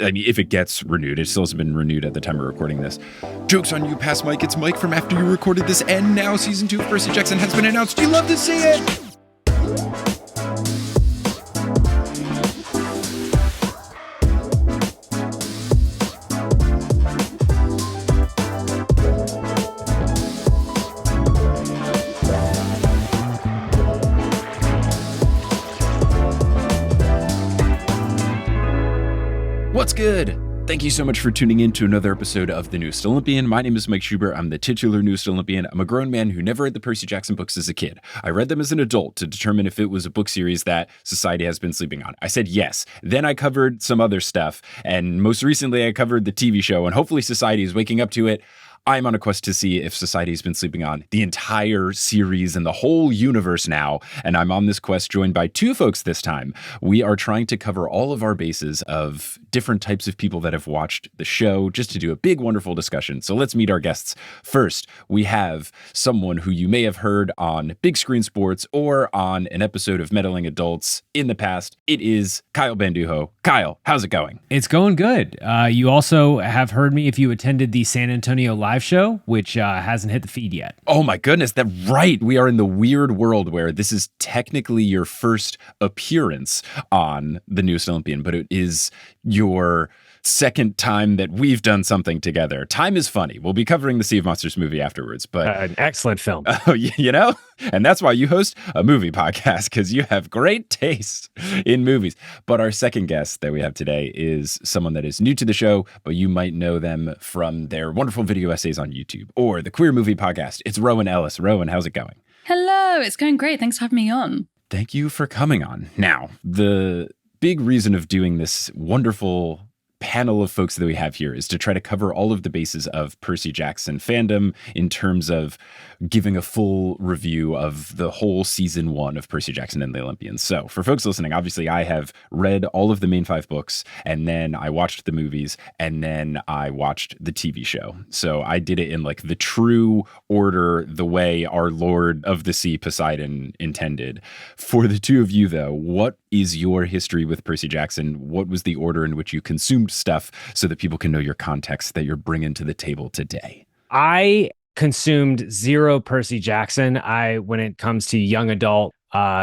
I mean, if it gets renewed, it still hasn't been renewed at the time of recording this. Joke's on you, past Mike. It's Mike from after you recorded this, and now season 2 of Percy Jackson has been announced. You love to see it! What's good? Thank you so much for tuning in to another episode of The Newest Olympian. My name is Mike Schubert. I'm the titular Newest Olympian. I'm a grown man who never read the Percy Jackson books as a kid. I read them as an adult to determine if it was a book series that society has been sleeping on. I said yes. Then I covered some other stuff. And most recently, I covered the TV show. And hopefully society is waking up to it. I'm on a quest to see if society's been sleeping on the entire series and the whole universe now. And I'm on this quest joined by two folks this time. We are trying to cover all of our bases of different types of people that have watched the show just to do a big, wonderful discussion. So let's meet our guests. First, we have someone who you may have heard on Big Screen Sports or on an episode of Meddling Adults in the past. It is Kyle Bandujo. Kyle, how's it going? It's going good. You also have heard me if you attended the San Antonio live show, which hasn't hit the feed yet. Oh my goodness, that's right. We are in the weird world where this is technically your first appearance on The Newest Olympian, but it is your second time that we've done something together. Time is funny. We'll be covering the Sea of Monsters movie afterwards, but an excellent film. You know, and that's why you host a movie podcast, because you have great taste in movies. But our second guest that we have today is someone that is new to the show, but you might know them from their wonderful video essays on YouTube or the Queer Movie Podcast. It's Rowan Ellis. Rowan, how's it going? Hello, it's going great. Thanks for having me on. Thank you for coming on. Now, the big reason of doing this wonderful panel of folks that we have here is to try to cover all of the bases of Percy Jackson fandom in terms of giving a full review of the whole season 1 of Percy Jackson and the Olympians. So for folks listening, obviously I have read all of the main 5 books, and then I watched the movies, and then I watched the TV show. So I did it in like the true order, the way our Lord of the Sea Poseidon intended. For the two of you though, what is your history with Percy Jackson? What was the order in which you consumed stuff so that people can know your context that you're bringing to the table today? I consumed zero Percy Jackson. When it comes to young adult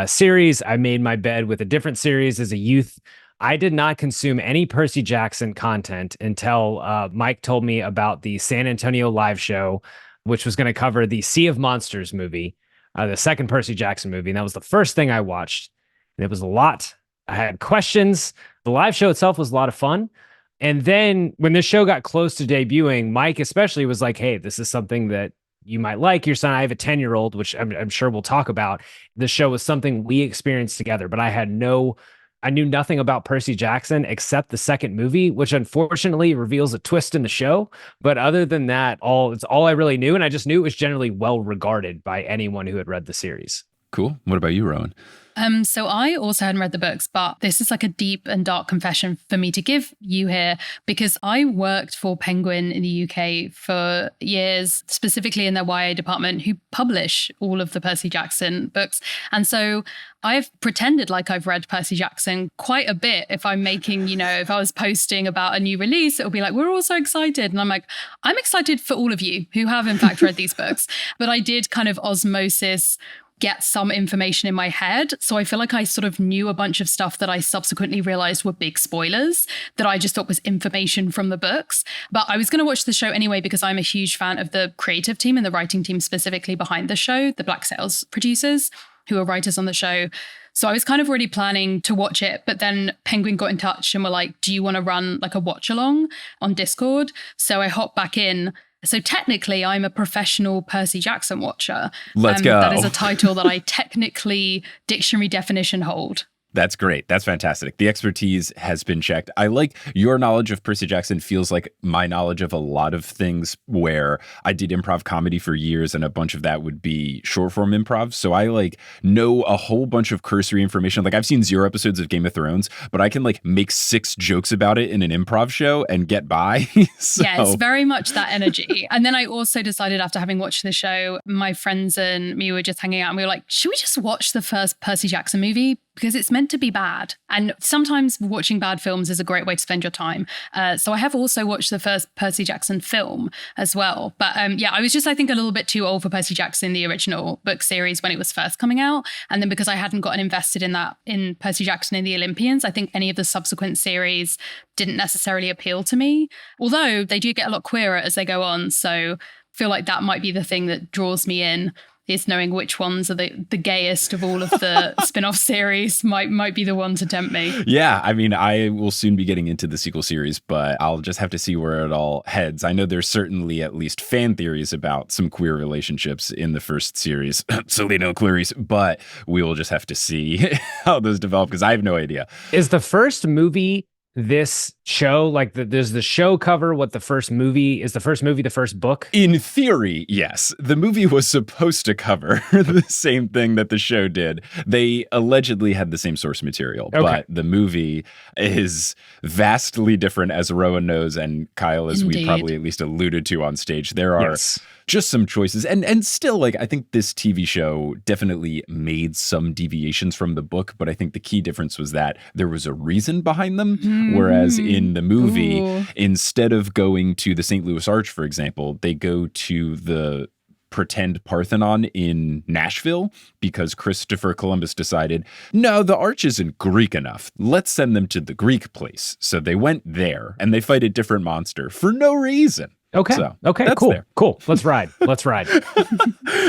series, I made my bed with a different series as a youth. I did not consume any Percy Jackson content until Mike told me about the San Antonio live show, which was going to cover the Sea of Monsters movie, the second Percy Jackson movie. And that was the first thing I watched. And it was a lot. I had questions. The live show itself was a lot of fun. And then when this show got close to debuting, Mike especially was like, hey, this is something that you might like. Your son, I have a 10-year-old, which I'm sure we'll talk about. The show was something we experienced together, but I knew nothing about Percy Jackson except the second movie, which unfortunately reveals a twist in the show. But other than that, it's all I really knew. And I just knew it was generally well regarded by anyone who had read the series. Cool. What about you, Rowan? So I also hadn't read the books, but this is like a deep and dark confession for me to give you here, because I worked for Penguin in the UK for years, specifically in their YA department, who publish all of the Percy Jackson books. And so I've pretended like I've read Percy Jackson quite a bit. If I'm making, if I was posting about a new release, it'll be like, we're all so excited. And I'm like, I'm excited for all of you who have in fact read these books. But I did kind of osmosis get some information in my head. So I feel like I sort of knew a bunch of stuff that I subsequently realized were big spoilers that I just thought was information from the books. But I was going to watch the show anyway because I'm a huge fan of the creative team and the writing team specifically behind the show, the Black Sails producers who are writers on the show. So I was kind of already planning to watch it, but then Penguin got in touch and were like, do you want to run like a watch along on Discord? So I hopped back in. So technically, I'm a professional Percy Jackson watcher. Let's go. That is a title that I technically dictionary definition hold. That's great. That's fantastic. The expertise has been checked. I like your knowledge of Percy Jackson feels like my knowledge of a lot of things where I did improv comedy for years and a bunch of that would be short form improv. So I like know a whole bunch of cursory information. Like I've seen 0 episodes of Game of Thrones, but I can like make 6 jokes about it in an improv show and get by. So. Yeah, it's very much that energy. And then I also decided after having watched the show, my friends and me were just hanging out and we were like, should we just watch the first Percy Jackson movie? because it's meant to be bad. And sometimes watching bad films is a great way to spend your time. So I have also watched the first Percy Jackson film as well. But I was just, I think, a little bit too old for Percy Jackson, the original book series, when it was first coming out. And then because I hadn't gotten invested in Percy Jackson and the Olympians, I think any of the subsequent series didn't necessarily appeal to me. Although they do get a lot queerer as they go on. So I feel like that might be the thing that draws me in, is knowing which ones are the gayest of all of the spin-off series might be the one to tempt me. Yeah, I mean, I will soon be getting into the sequel series, but I'll just have to see where it all heads. I know there's certainly at least fan theories about some queer relationships in the first series, Selena Clarice, but we will just have to see how those develop, because I have no idea. Is the first movie this show? Like, does the show cover what the first movie is? The first movie the first book? In theory, yes. The movie was supposed to cover the same thing that the show did. They allegedly had the same source material, but the movie is vastly different, as Rowan knows, and Kyle, as we probably at least alluded to on stage. There are just some choices. And still, like, I think this TV show definitely made some deviations from the book, but I think the key difference was that there was a reason behind them. Whereas in the movie, instead of going to the St. Louis Arch, for example, they go to the pretend Parthenon in Nashville because Christopher Columbus decided, no, the arch isn't Greek enough. Let's send them to the Greek place. So they went there and they fight a different monster for no reason. Okay. So Cool. Let's ride.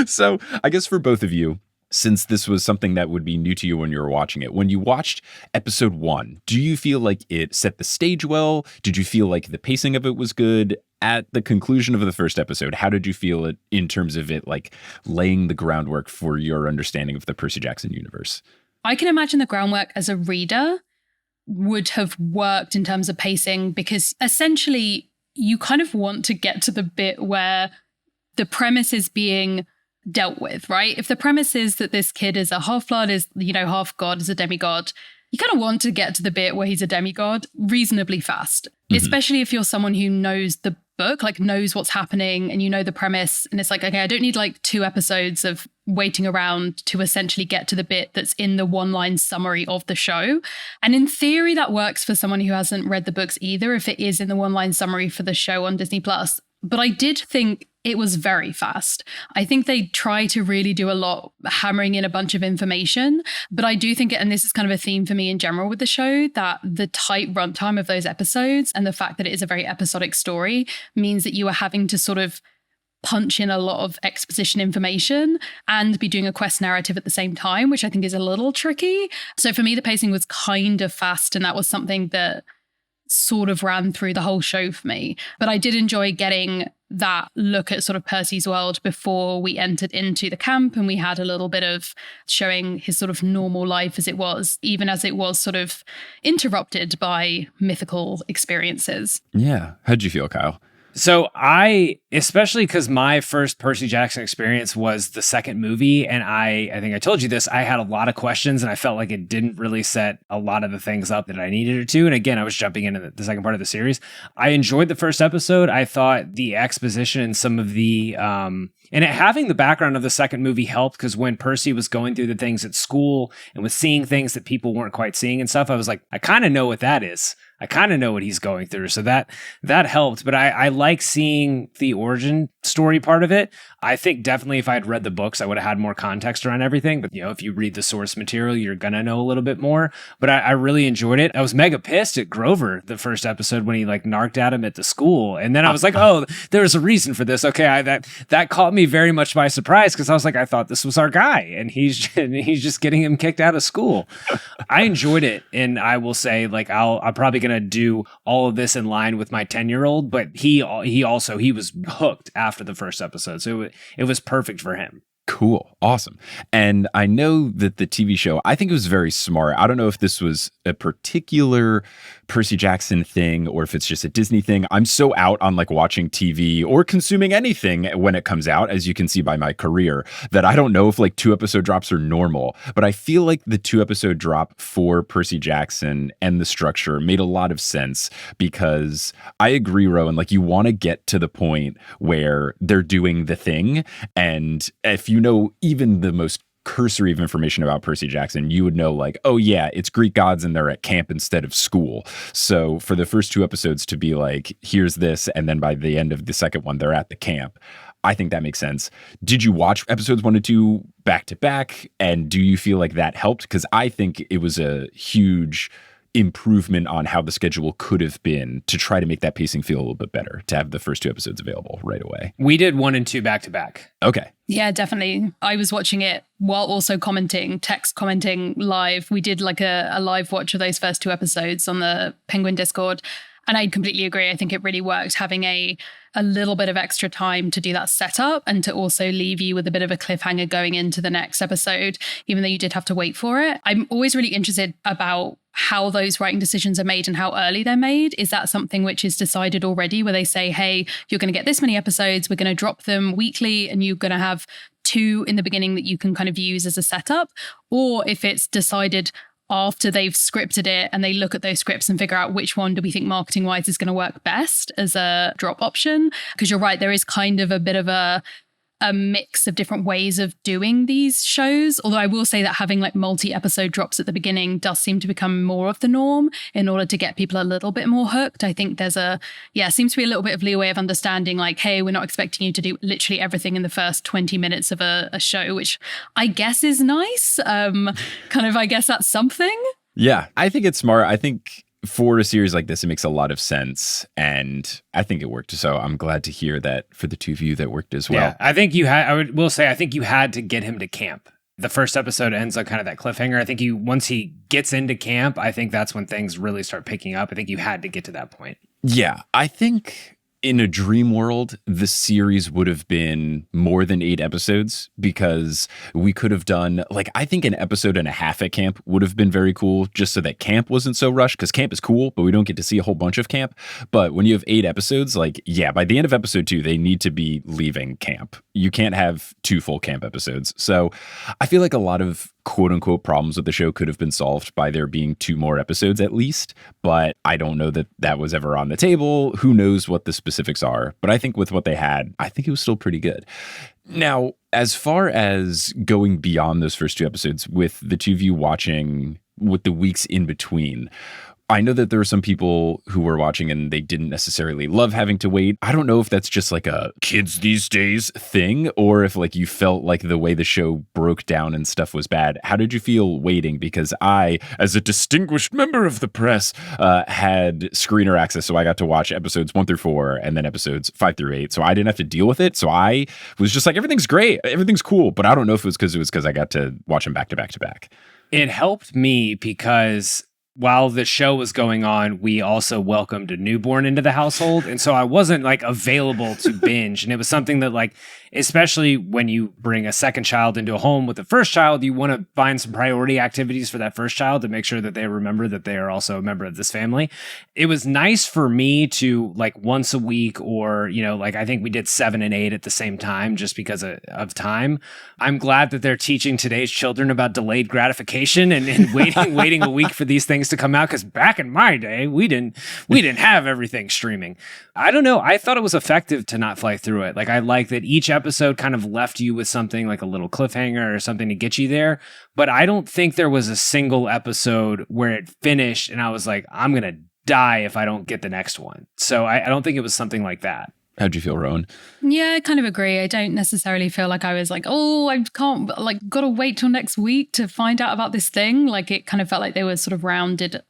So I guess for both of you, since this was something that would be new to you when you were watching it, when you watched episode 1, do you feel like it set the stage well? Did you feel like the pacing of it was good? At the conclusion of the first episode, how did you feel it in terms of it, like, laying the groundwork for your understanding of the Percy Jackson universe? I can imagine the groundwork as a reader would have worked in terms of pacing, because essentially you kind of want to get to the bit where the premise is being dealt with, right? If the premise is that this kid is a half-blood, is, half god, is a demigod, you kind of want to get to the bit where he's a demigod reasonably fast, especially if you're someone who knows the book, like knows what's happening and you know the premise. And it's like, okay, I don't need like 2 episodes of waiting around to essentially get to the bit that's in the one-line summary of the show. And in theory, that works for someone who hasn't read the books either, if it is in the one-line summary for the show on Disney+. But I did think it was very fast. I think they try to really do a lot, hammering in a bunch of information. But I do think, and this is kind of a theme for me in general with the show, that the tight runtime of those episodes and the fact that it is a very episodic story means that you are having to sort of punch in a lot of exposition information and be doing a quest narrative at the same time, which I think is a little tricky. So for me, the pacing was kind of fast, and that was something that sort of ran through the whole show for me. But I did enjoy getting that look at sort of Percy's world before we entered into the camp, and we had a little bit of showing his sort of normal life as it was, even as it was sort of interrupted by mythical experiences. Yeah. How'd you feel, Kyle? So especially because my first Percy Jackson experience was the second movie, and I think I told you this, I had a lot of questions and I felt like it didn't really set a lot of the things up that I needed it to. And again, I was jumping into the second part of the series. I enjoyed the first episode. I thought the exposition and some of the, having the background of the second movie helped, because when Percy was going through the things at school and was seeing things that people weren't quite seeing and stuff, I was like, I kind of know what that is. I kind of know what he's going through. So that helped. But I like seeing the origin story part of it. I think definitely if I had read the books, I would have had more context around everything. But, if you read the source material, you're going to know a little bit more. But I really enjoyed it. I was mega pissed at Grover the first episode when he like narked at him at the school. And then I was like, oh, there's a reason for this. Okay, that caught me very much by surprise, because I was like, I thought this was our guy. And he's just getting him kicked out of school. I enjoyed it. And I will say, like, I'm probably going to do all of this in line with my 10-year-old, but he was hooked after the first episode. So it was perfect for him. Cool. Awesome. And I know that the TV show, I think it was very smart. I don't know if this was a particular Percy Jackson thing or if it's just a Disney thing. I'm so out on like watching TV or consuming anything when it comes out, as you can see by my career, that I don't know if like 2-episode drops are normal. But I feel like the 2-episode drop for Percy Jackson and the structure made a lot of sense, because I agree, Rowan, like you want to get to the point where they're doing the thing. And if you know even the most cursory of information about Percy Jackson, you would know like, oh yeah, it's Greek gods and they're at camp instead of school. So for the first 2 episodes to be like, here's this, and then by the end of the second one, they're at the camp, I think that makes sense. Did you watch episodes 1 and 2 back to back? And do you feel like that helped? Because I think it was a huge improvement on how the schedule could have been to try to make that pacing feel a little bit better, to have the first 2 episodes available right away. We did 1 and 2 back to back. Okay. Yeah, definitely. I was watching it while also text commenting live. We did like a live watch of those first 2 episodes on the Penguin Discord. And I completely agree. I think it really worked having a little bit of extra time to do that setup and to also leave you with a bit of a cliffhanger going into the next episode, even though you did have to wait for it. I'm always really interested about how those writing decisions are made and how early they're made. Is that something which is decided already where they say, hey, you're going to get this many episodes, we're going to drop them weekly and you're going to have 2 in the beginning that you can kind of use as a setup? Or if it's decided after they've scripted it and they look at those scripts and figure out which one do we think marketing wise is going to work best as a drop option. Because you're right, there is kind of a bit of a mix of different ways of doing these shows. Although I will say that having like multi-episode drops at the beginning does seem to become more of the norm in order to get people a little bit more hooked. I think there's seems to be a little bit of leeway of understanding like, hey, we're not expecting you to do literally everything in the first 20 minutes of a show, which I guess is nice. I guess that's something. Yeah, I think it's smart. I think for a series like this, it makes a lot of sense, and I think it worked. So I'm glad to hear that for the 2 of you that worked as well. Yeah, I think I think you had to get him to camp. The first episode ends on kind of that cliffhanger. I think once he gets into camp, I think that's when things really start picking up. I think you had to get to that point. Yeah, I think in a dream world, the series would have been more than 8 episodes because we could have done, like, I think an episode and a half at camp would have been very cool just so that camp wasn't so rushed, because camp is cool, but we don't get to see a whole bunch of camp. But when you have 8 episodes, like, yeah, by the end of episode 2, they need to be leaving camp. You can't have 2 full camp episodes. So I feel like a lot of quote unquote problems with the show could have been solved by there being 2 more episodes at least, but I don't know that that was ever on the table. Who knows what the specifics are, but I think with what they had, I think it was still pretty good. Now, as far as going beyond those first 2 episodes, with the 2 of you watching with the weeks in between, I know that there were some people who were watching and they didn't necessarily love having to wait. I don't know if that's just like a kids these days thing, or if like you felt like the way the show broke down and stuff was bad. How did you feel waiting? Because I, as a distinguished member of the press, had screener access. So I got to watch episodes 1 through 4 and then episodes 5 through 8. So I didn't have to deal with it. So I was just like, everything's great. Everything's cool. But I don't know if it was because I got to watch them back to back to back. It helped me because while the show was going on, we also welcomed a newborn into the household. And so I wasn't like available to binge. And it was something that, like, especially when you bring a second child into a home with the first child, you want to find some priority activities for that first child to make sure that they remember that they are also a member of this family. It was nice for me to, like, once a week, or, you know, like I think we did 7 and 8 at the same time just because of time. I'm glad that they're teaching today's children about delayed gratification and waiting a week for these things to come out, because back in my day we didn't have everything streaming. I don't know, I thought it was effective to not fly through it. Like, I like that each episode kind of left you with something like a little cliffhanger or something to get you there, but I don't think there was a single episode where it finished and I was like, I'm gonna die if I don't get the next one. So I don't think it was something like that. How'd you feel, Rowan? Yeah, I kind of agree. I don't necessarily feel like I was like, oh, I can't, like, got to wait till next week to find out about this thing. Like, it kind of felt like they were sort of rounded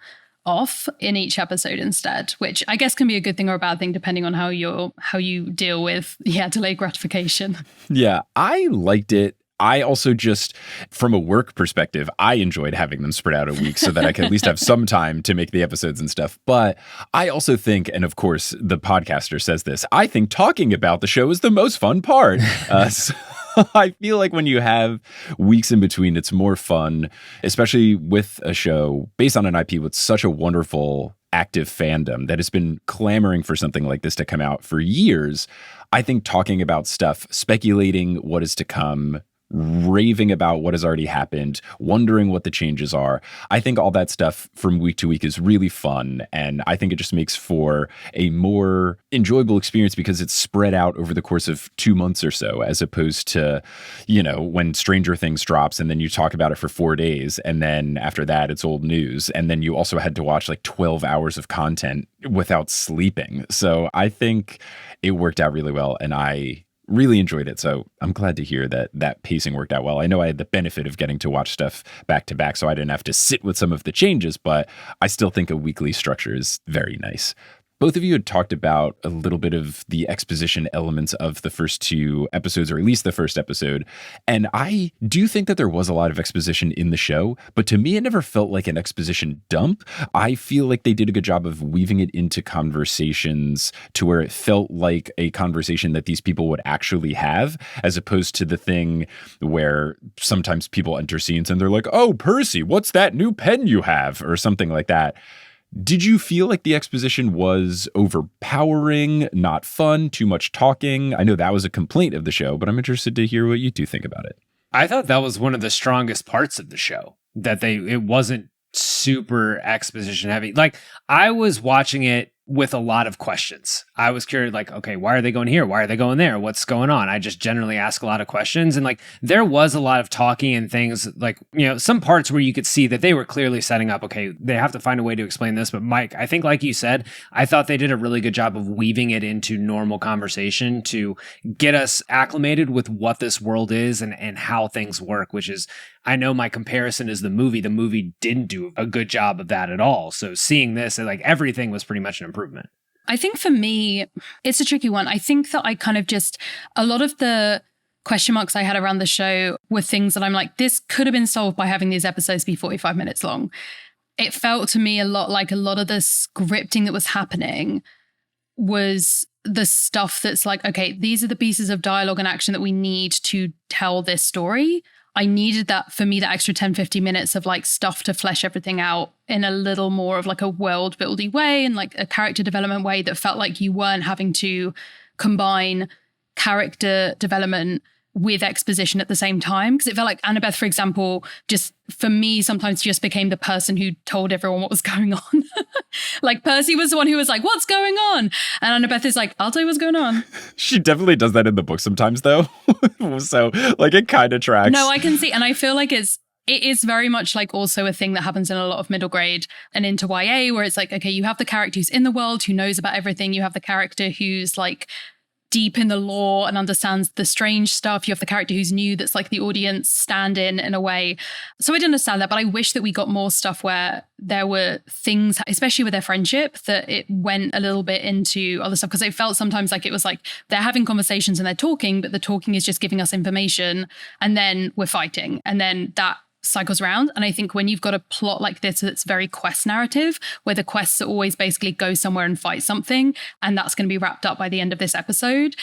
off in each episode instead, which I guess can be a good thing or a bad thing depending on how you deal with, delayed gratification. Yeah, I liked it. I also just, from a work perspective, I enjoyed having them spread out a week so that I could at least have some time to make the episodes and stuff. But I also think, and of course, the podcaster says this, I think talking about the show is the most fun part. So I feel like when you have weeks in between, it's more fun, especially with a show based on an IP with such a wonderful active fandom that has been clamoring for something like this to come out for years. I think talking about stuff, speculating what is to come, raving about what has already happened, wondering what the changes are. I think all that stuff from week to week is really fun. And I think it just makes for a more enjoyable experience because it's spread out over the course of 2 months or so, as opposed to, when Stranger Things drops and then you talk about it for 4 days. And then after that, it's old news. And then you also had to watch like 12 hours of content without sleeping. So I think it worked out really well. And I really enjoyed it. So I'm glad to hear that pacing worked out well. I know I had the benefit of getting to watch stuff back to back, so I didn't have to sit with some of the changes, but I still think a weekly structure is very nice. Both of you had talked about a little bit of the exposition elements of the first 2 episodes, or at least the first episode. And I do think that there was a lot of exposition in the show, but to me, it never felt like an exposition dump. I feel like they did a good job of weaving it into conversations to where it felt like a conversation that these people would actually have, as opposed to the thing where sometimes people enter scenes and they're like, "Oh, Percy, what's that new pen you have?" or something like that. Did you feel like the exposition was overpowering, not fun, too much talking? I know that was a complaint of the show, but I'm interested to hear what you two think about it. I thought that was one of the strongest parts of the show, that it wasn't super exposition heavy. Like, I was watching it with a lot of questions. I was curious, like, okay, why are they going here? Why are they going there? What's going on? I just generally ask a lot of questions. And like, there was a lot of talking and things like, some parts where you could see that they were clearly setting up, okay, they have to find a way to explain this. But Mike, I think like you said, I thought they did a really good job of weaving it into normal conversation to get us acclimated with what this world is and how things work, which is, I know my comparison is the movie. The movie didn't do a good job of that at all. So seeing this, like, everything was pretty much an improvement. I think for me, it's a tricky one. I think that I kind of a lot of the question marks I had around the show were things that I'm like, this could have been solved by having these episodes be 45 minutes long. It felt to me a lot like a lot of the scripting that was happening was the stuff that's like, okay, these are the pieces of dialogue and action that we need to tell this story. I needed that, for me, that extra 10, 15 minutes of like stuff to flesh everything out in a little more of like a world buildy way and like a character development way that felt like you weren't having to combine character development with exposition at the same time. Because it felt like Annabeth, for example, just for me, sometimes just became the person who told everyone what was going on. Like Percy was the one who was like, "What's going on?" And Annabeth is like, "I'll tell you what's going on." She definitely does that in the book sometimes, though. So like it kind of tracks. No, I can see. And I feel like it is very much like also a thing that happens in a lot of middle grade and into YA, where it's like, okay, you have the character who's in the world, who knows about everything. You have the character who's like deep in the lore and understands the strange stuff. You have the character who's new, that's like the audience stand-in in a way. So I didn't understand that, but I wish that we got more stuff where there were things, especially with their friendship, that it went a little bit into other stuff. Because it felt sometimes like it was like they're having conversations and they're talking, but the talking is just giving us information and then we're fighting. And then that cycles around. And I think when you've got a plot like this that's very quest narrative, where the quests are always basically go somewhere and fight something, and that's going to be wrapped up by the end of this episode,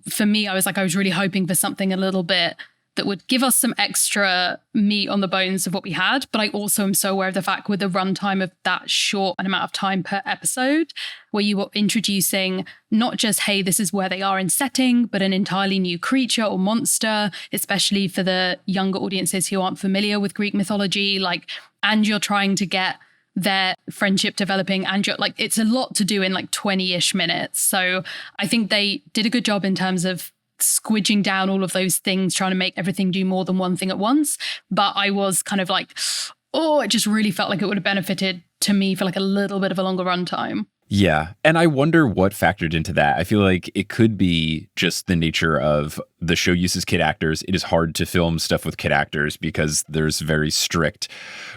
for me, I was really hoping for something a little bit that would give us some extra meat on the bones of what we had. But I also am so aware of the fact with the runtime of that short an amount of time per episode, where you were introducing not just, hey, this is where they are in setting, but an entirely new creature or monster, especially for the younger audiences who aren't familiar with Greek mythology, and you're trying to get their friendship developing, and you're like, it's a lot to do in like 20-ish minutes. So I think they did a good job in terms of squidging down all of those things, trying to make everything do more than one thing at once. But I was kind of like, oh, it just really felt like it would have benefited to me for like a little bit of a longer runtime. Yeah. And I wonder what factored into that. I feel like it could be just the nature of the show uses kid actors. It is hard to film stuff with kid actors because there's very strict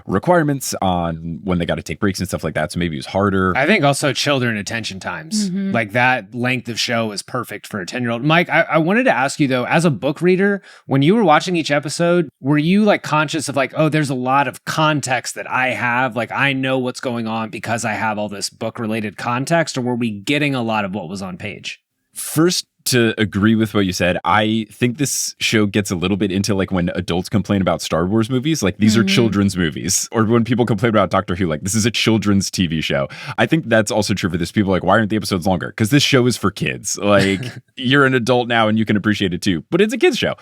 requirements on when they got to take breaks and stuff like that. So maybe it was harder. I think also children attention times. Mm-hmm. Like that length of show is perfect for a 10-year-old. Mike, I wanted to ask you though, as a book reader, when you were watching each episode, were you like conscious of like, oh, there's a lot of context that I have, like I know what's going on because I have all this book related context, or were we getting a lot of what was on page? First, to agree with what you said, I think this show gets a little bit into like when adults complain about Star Wars movies, like these are children's movies, or when people complain about Doctor Who, like this is a children's TV show. I think that's also true for this. People are like, why aren't the episodes longer? Because this show is for kids. Like you're an adult now and you can appreciate it too, but it's a kids show.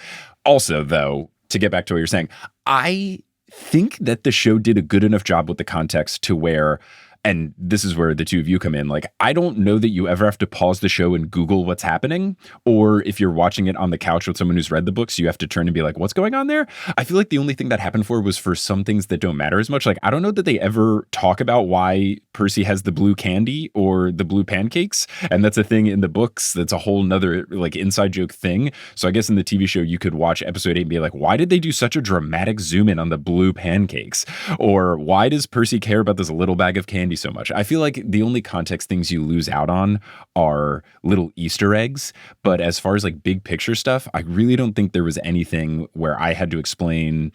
Also, though, to get back to what you're saying, I think that the show did a good enough job with the context to where, and this is where the two of you come in, like, I don't know that you ever have to pause the show and Google what's happening, or if you're watching it on the couch with someone who's read the books, you have to turn and be like, what's going on there? I feel like the only thing that happened was for some things that don't matter as much. Like, I don't know that they ever talk about why Percy has the blue candy or the blue pancakes, and that's a thing in the books. That's a whole nother like inside joke thing. So I guess in the TV show, you could watch episode 8 and be like, why did they do such a dramatic zoom in on the blue pancakes? Or why does Percy care about this little bag of candy so much? I feel like the only context things you lose out on are little Easter eggs. But as far as like big picture stuff, I really don't think there was anything where I had to explain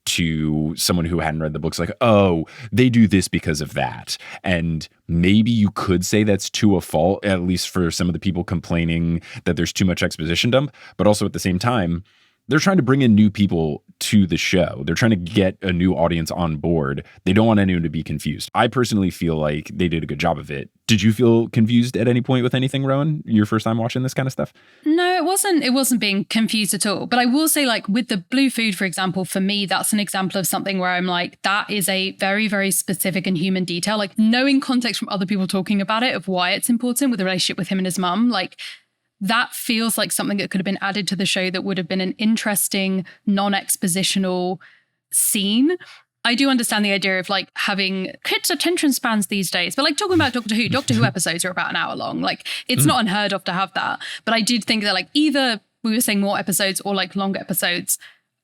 to someone who hadn't read the books, like, oh, they do this because of that. And maybe you could say that's to a fault, at least for some of the people complaining that there's too much exposition dump. But also at the same time, they're trying to bring in new people to the show. They're trying to get a new audience on board. They don't want anyone to be confused. I personally feel like they did a good job of it. Did you feel confused at any point with anything, Rowan, your first time watching this kind of stuff? No, it wasn't. It wasn't being confused at all. But I will say, like, with the blue food, for example, for me, that's an example of something where I'm like, that is a very, very specific and human detail. Like, knowing context from other people talking about it, of why it's important with the relationship with him and his mum, like, that feels like something that could have been added to the show that would have been an interesting, non-expositional scene. I do understand the idea of like having kids' attention spans these days, but like talking about Doctor Who episodes are about an hour long. Like, it's not unheard of to have that. But I did think that like either we were saying more episodes or like longer episodes.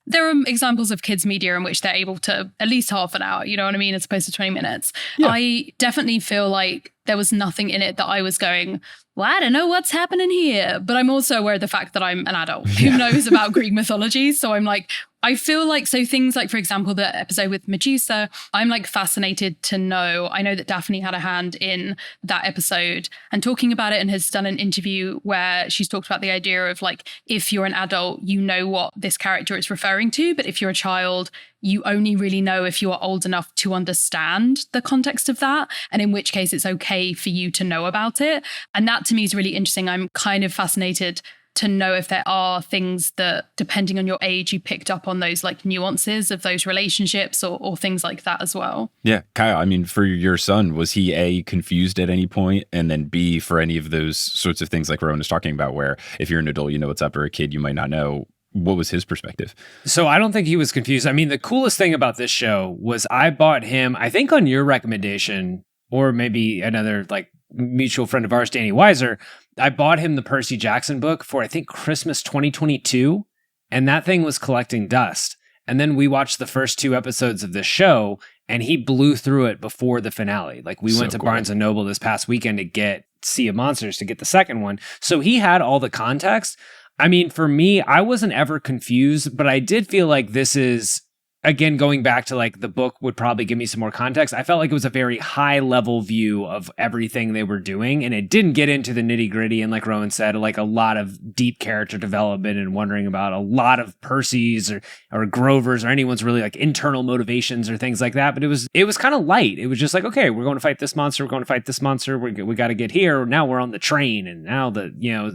There are examples of kids media in which they're able to at least half an hour, you know what I mean, as opposed to 20 minutes. Yeah. I definitely feel like there was nothing in it that I was going, well, I don't know what's happening here. But I'm also aware of the fact that I'm an adult who knows about Greek mythology. So I'm like, I feel like, so things like, for example, the episode with Medusa, I'm like fascinated to know. I know that Daphne had a hand in that episode and talking about it, and has done an interview where she's talked about the idea of like, if you're an adult, you know what this character is referring to. But if you're a child, you only really know if you are old enough to understand the context of that, and in which case it's okay for you to know about it. And that to me is really interesting. I'm kind of fascinated to know if there are things that, depending on your age, you picked up on those like nuances of those relationships or things like that as well. Yeah. Kyle, I mean, for your son, was he A, confused at any point? And then B, for any of those sorts of things like Rowan is talking about, where if you're an adult, you know what's up, or a kid, you might not know. What was his perspective? So I don't think he was confused. I mean, the coolest thing about this show was I bought him, I think on your recommendation, or maybe another like mutual friend of ours, Danny Weiser, I bought him the Percy Jackson book for, I think, Christmas 2022. And that thing was collecting dust. And then we watched the first 2 episodes of this show, and he blew through it before the finale. Like, we went to Barnes & Noble this past weekend to get Sea of Monsters, to get the second one. So he had all the context. I mean, for me, I wasn't ever confused, but I did feel like this is, again, going back to like the book would probably give me some more context. I felt like it was a very high level view of everything they were doing, and it didn't get into the nitty gritty. And like Rowan said, like a lot of deep character development and wondering about a lot of Percy's or Grover's or anyone's really like internal motivations or things like that. But it was kind of light. It was just like, okay, we're going to fight this monster. We're going to fight this monster. We got to get here. Now we're on the train, and now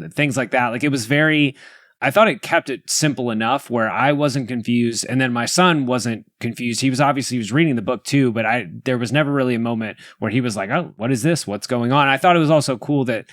things like that. Like, it was very, I thought it kept it simple enough where I wasn't confused, and then my son wasn't confused. He was reading the book too, but there was never really a moment where he was like, oh, what is this? What's going on? I thought it was also cool that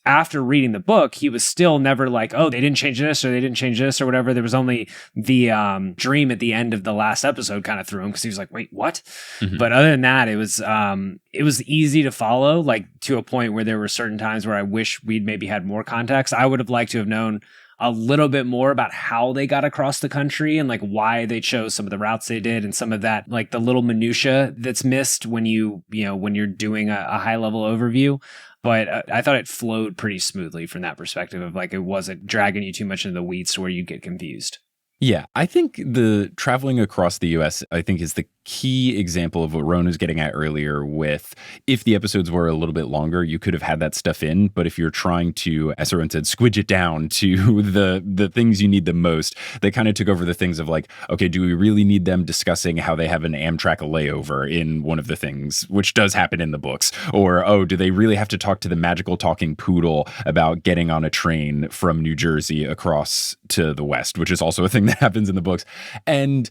after reading the book, he was still never like, oh, they didn't change this or they didn't change this or whatever. There was only the dream at the end of the last episode kind of threw him, because he was like, wait, what? Mm-hmm. But other than that, it was easy to follow, like to a point where there were certain times where I wish we'd maybe had more context. I would have liked to have known a little bit more about how they got across the country and like why they chose some of the routes they did, and some of that, like the little minutia that's missed when when you're doing a high level overview. But I thought it flowed pretty smoothly from that perspective of like, it wasn't dragging you too much into the weeds to where you get confused. Yeah, I think the traveling across the U.S., I think, is the key example of what Rowan was getting at earlier with if the episodes were a little bit longer, you could have had that stuff in. But if you're trying to, as Rowan said, squidge it down to the things you need the most, they kind of took over the things of like, okay, do we really need them discussing how they have an Amtrak layover in one of the things, which does happen in the books? Or, oh, do they really have to talk to the magical talking poodle about getting on a train from New Jersey across to the West, which is also a thing that happens in the books. And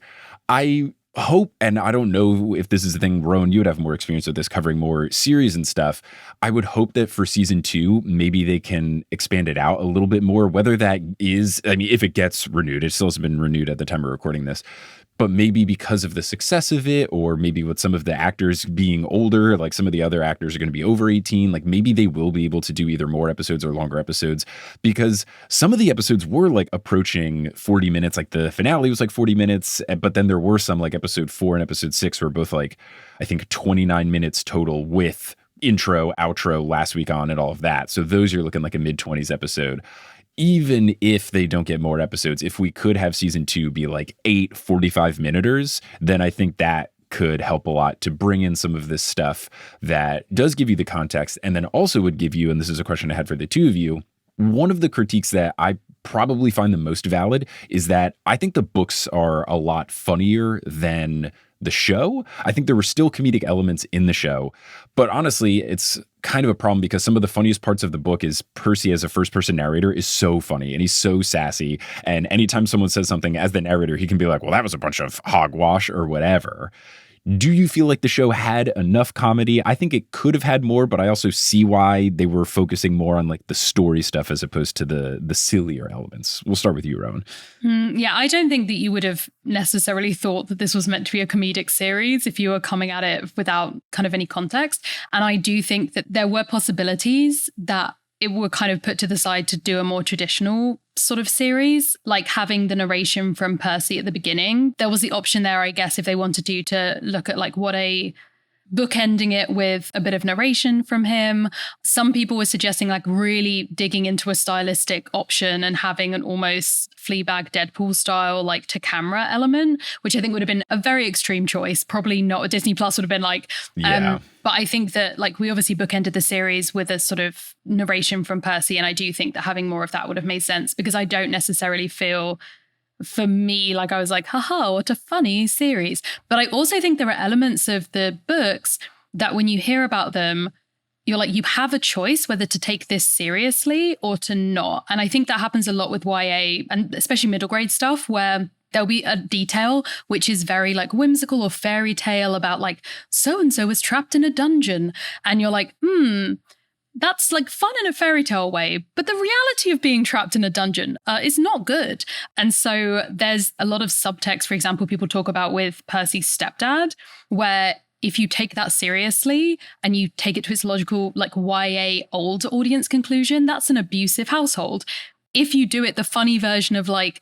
I hope, and I don't know if this is the thing, Rowan, you would have more experience with this, covering more series and stuff. I would hope that for season 2, maybe they can expand it out a little bit more, whether that is, I mean, if it gets renewed, it still hasn't been renewed at the time of recording this, but maybe because of the success of it, or maybe with some of the actors being older, like some of the other actors are going to be over 18, like maybe they will be able to do either more episodes or longer episodes, because some of the episodes were like approaching 40 minutes, like the finale was like 40 minutes, but then there were some like episode 4 and episode 6 were both like, I think 29 minutes total with intro, outro, last week on and all of that. So those you're looking like a mid-20s episode. Even if they don't get more episodes, if we could have season 2 be like 8 45-minuters, then I think that could help a lot to bring in some of this stuff that does give you the context, and then also would give you, and this is a question I had for the two of you, one of the critiques that I probably find the most valid is that I think the books are a lot funnier than the show. I think there were still comedic elements in the show, but honestly, it's kind of a problem because some of the funniest parts of the book is Percy as a first-person narrator is so funny and he's so sassy. And anytime someone says something as the narrator, he can be like, well, that was a bunch of hogwash or whatever. Do you feel like the show had enough comedy? I think it could have had more, but I also see why they were focusing more on like the story stuff as opposed to the sillier elements. We'll start with you, Rowan. Yeah, I don't think that you would have necessarily thought that this was meant to be a comedic series if you were coming at it without kind of any context. And I do think that there were possibilities that it were kind of put to the side to do a more traditional sort of series, like having the narration from Percy at the beginning. There was the option there, I guess, if they wanted to look at like what a bookending it with a bit of narration from him. Some people were suggesting like really digging into a stylistic option and having an almost Fleabag Deadpool style like to camera element, which I think would have been a very extreme choice. Probably not what Disney Plus would have been like. But I think that like we obviously bookended the series with a sort of narration from Percy. And I do think that having more of that would have made sense because I don't necessarily feel for me, like I was like, haha, what a funny series. But I also think there are elements of the books that when you hear about them, you're like, you have a choice whether to take this seriously or to not. And I think that happens a lot with YA and especially middle grade stuff where there'll be a detail which is very like whimsical or fairy tale about like so-and-so was trapped in a dungeon. And you're like, that's like fun in a fairy tale way, but the reality of being trapped in a dungeon is not good. And so there's a lot of subtext, for example, people talk about with Percy's stepdad, where if you take that seriously and you take it to its logical, like YA old audience conclusion, that's an abusive household. If you do it the funny version of like,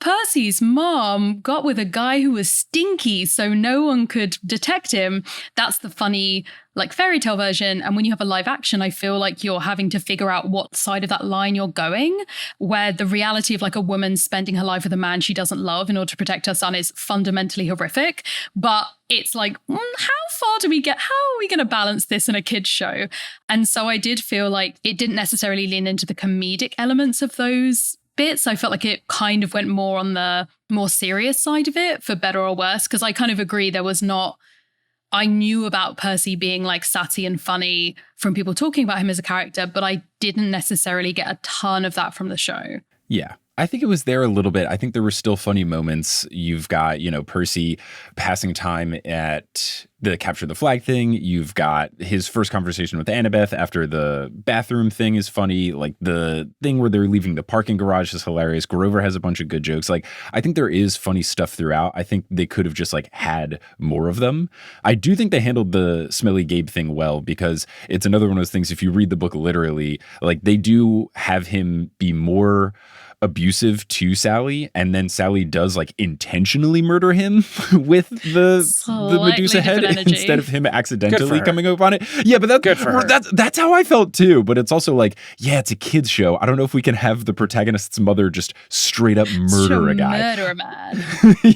Percy's mom got with a guy who was stinky so no one could detect him. That's the funny, like fairy tale version. And when you have a live action, I feel like you're having to figure out what side of that line you're going, where the reality of like a woman spending her life with a man she doesn't love in order to protect her son is fundamentally horrific. But it's like, how far do we get? How are we going to balance this in a kid's show? And so I did feel like it didn't necessarily lean into the comedic elements of those bits. I felt like it kind of went more on the more serious side of it, for better or worse, because I kind of agree there was not, I knew about Percy being like sassy and funny from people talking about him as a character, but I didn't necessarily get a ton of that from the show. Yeah. I think it was there a little bit. I think there were still funny moments. You've got, Percy passing time at the capture the flag thing. You've got his first conversation with Annabeth after the bathroom thing is funny. Like the thing where they're leaving the parking garage is hilarious. Grover has a bunch of good jokes. Like I think there is funny stuff throughout. I think they could have just like had more of them. I do think they handled the Smelly Gabe thing well because it's another one of those things. If you read the book literally, like they do have him be more abusive to Sally, and then Sally does like intentionally murder him with the Medusa head, energy. instead of him accidentally coming up on it. Yeah, but Good for her. That's how I felt too. But it's also like, yeah, it's a kid's show. I don't know if we can have the protagonist's mother just straight up murder a guy. Murder a man.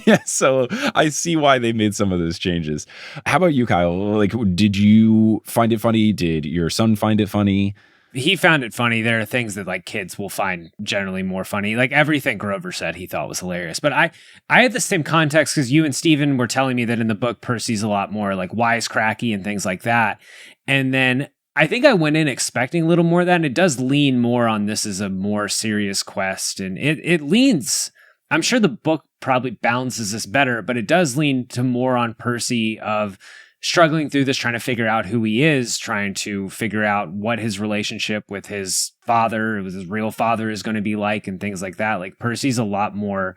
Yeah, so I see why they made some of those changes. How about you, Kyle? Like, did you find it funny? Did your son find it funny? He found it funny. There are things that like kids will find generally more funny. Like everything Grover said, he thought was hilarious. But I had the same context because you and Steven were telling me that in the book, Percy's a lot more like wisecracky and things like that. And then I think I went in expecting a little more of that. And it does lean more on this is a more serious quest. And it leans, I'm sure the book probably balances this better, but it does lean to more on Percy of struggling through this, trying to figure out who he is, trying to figure out what his relationship with his father, with his real father is going to be like and things like that. Like Percy's a lot more,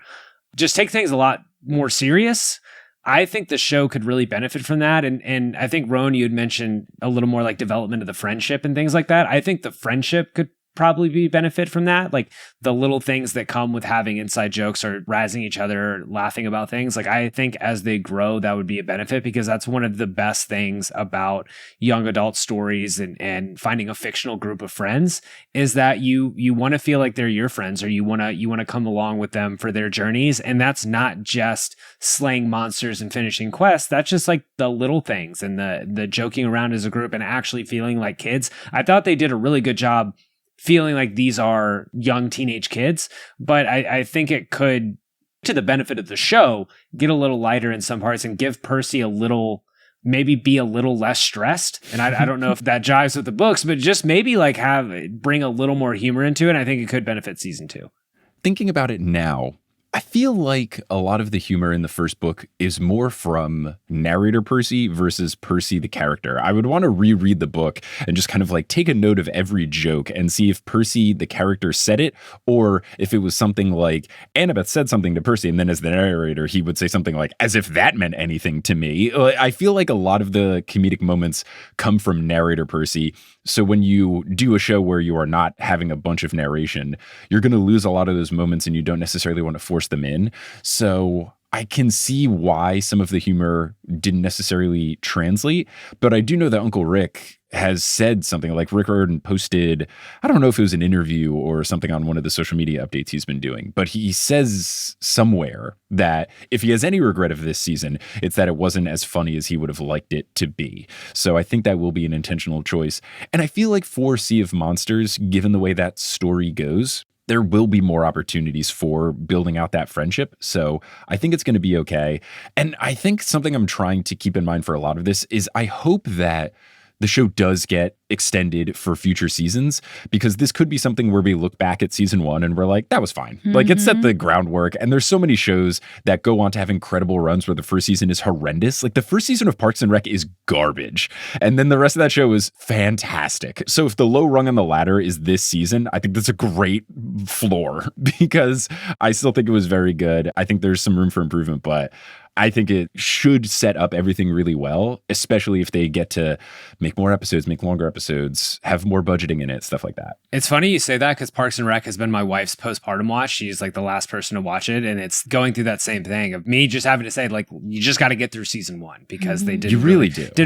just take things a lot more serious. I think the show could really benefit from that. And I think, Rowan, you had mentioned a little more like development of the friendship and things like that. I think the friendship could probably be benefit from that, like the little things that come with having inside jokes or razzing each other or laughing about things. Like I think as they grow, that would be a benefit, because that's one of the best things about young adult stories and finding a fictional group of friends is that you want to feel like they're your friends, or you want to come along with them for their journeys. And that's not just slaying monsters and finishing quests. That's just like the little things and the joking around as a group and actually feeling like kids. I thought they did a really good job feeling like these are young teenage kids, but I think it could, to the benefit of the show, get a little lighter in some parts and give Percy a little, maybe be a little less stressed. And I don't know if that jives with the books, but just maybe like bring a little more humor into it. I think it could benefit season 2. Thinking about it now, I feel like a lot of the humor in the first book is more from narrator Percy versus Percy the character. I would want to reread the book and just kind of like take a note of every joke and see if Percy the character said it, or if it was something like Annabeth said something to Percy, and then as the narrator, he would say something like, as if that meant anything to me. I feel like a lot of the comedic moments come from narrator Percy. So when you do a show where you are not having a bunch of narration, you're going to lose a lot of those moments and you don't necessarily want to force them in. So I can see why some of the humor didn't necessarily translate, but I do know that Uncle Rick has said something like, Rick Riordan posted, I don't know if it was an interview or something on one of the social media updates he's been doing, but he says somewhere that if he has any regret of this season, it's that it wasn't as funny as he would have liked it to be. So I think that will be an intentional choice. And I feel like for Sea of Monsters, given the way that story goes, there will be more opportunities for building out that friendship. So I think it's going to be okay. And I think something I'm trying to keep in mind for a lot of this is I hope that the show does get extended for future seasons, because this could be something where we look back at season 1 and we're like, that was fine. Mm-hmm. Like it set the groundwork. And there's so many shows that go on to have incredible runs where the first season is horrendous. Like the first season of Parks and Rec is garbage. And then the rest of that show is fantastic. So if the low rung on the ladder is this season, I think that's a great floor, because I still think it was very good. I think there's some room for improvement, but I think it should set up everything really well, especially if they get to make more episodes, make longer episodes, have more budgeting in it, stuff like that. It's funny you say that, because Parks and Rec has been my wife's postpartum watch. She's like the last person to watch it, and it's going through that same thing of me just having to say, like, you just got to get through season 1, because they didn't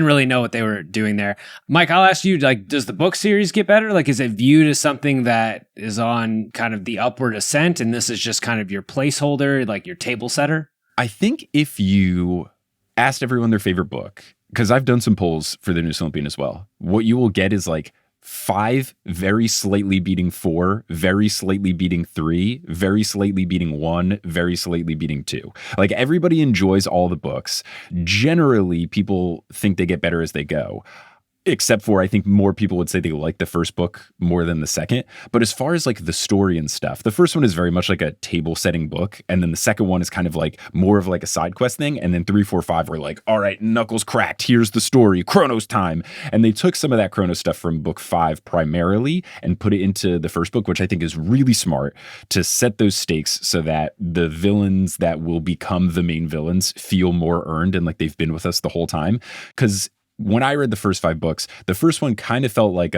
really know what they were doing there. Mike, I'll ask you, like, does the book series get better? Like, is it viewed as something that is on kind of the upward ascent, and this is just kind of your placeholder, like your table setter? I think if you asked everyone their favorite book, because I've done some polls for the Newest Olympian as well, what you will get is like 5 very slightly beating 4, very slightly beating 3, very slightly beating 1, very slightly beating 2. Like everybody enjoys all the books. Generally, people think they get better as they go. Except for, I think more people would say they like the first book more than the second. But as far as like the story and stuff, the first one is very much like a table setting book. And then the second one is kind of like more of like a side quest thing. And then 3, 4, 5 were like, all right, Knuckles cracked. Here's the story. Chronos time. And they took some of that Chronos stuff from book 5 primarily and put it into the first book, which I think is really smart to set those stakes so that the villains that will become the main villains feel more earned and like they've been with us the whole time. Because when I read the first 5 books, the first one kind of felt like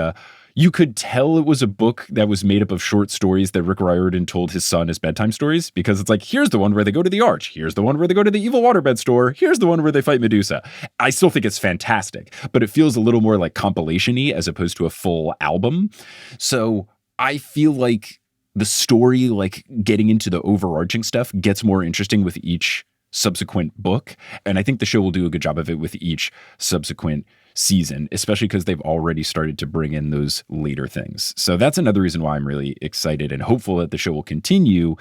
You could tell it was a book that was made up of short stories that Rick Riordan told his son as bedtime stories, because it's like, here's the one where they go to the Arch. Here's the one where they go to the evil waterbed store. Here's the one where they fight Medusa. I still think it's fantastic, but it feels a little more like compilation-y as opposed to a full album. So I feel like the story, like getting into the overarching stuff, gets more interesting with each subsequent book. And I think the show will do a good job of it with each subsequent season, especially because they've already started to bring in those later things. So that's another reason why I'm really excited and hopeful that the show will continue,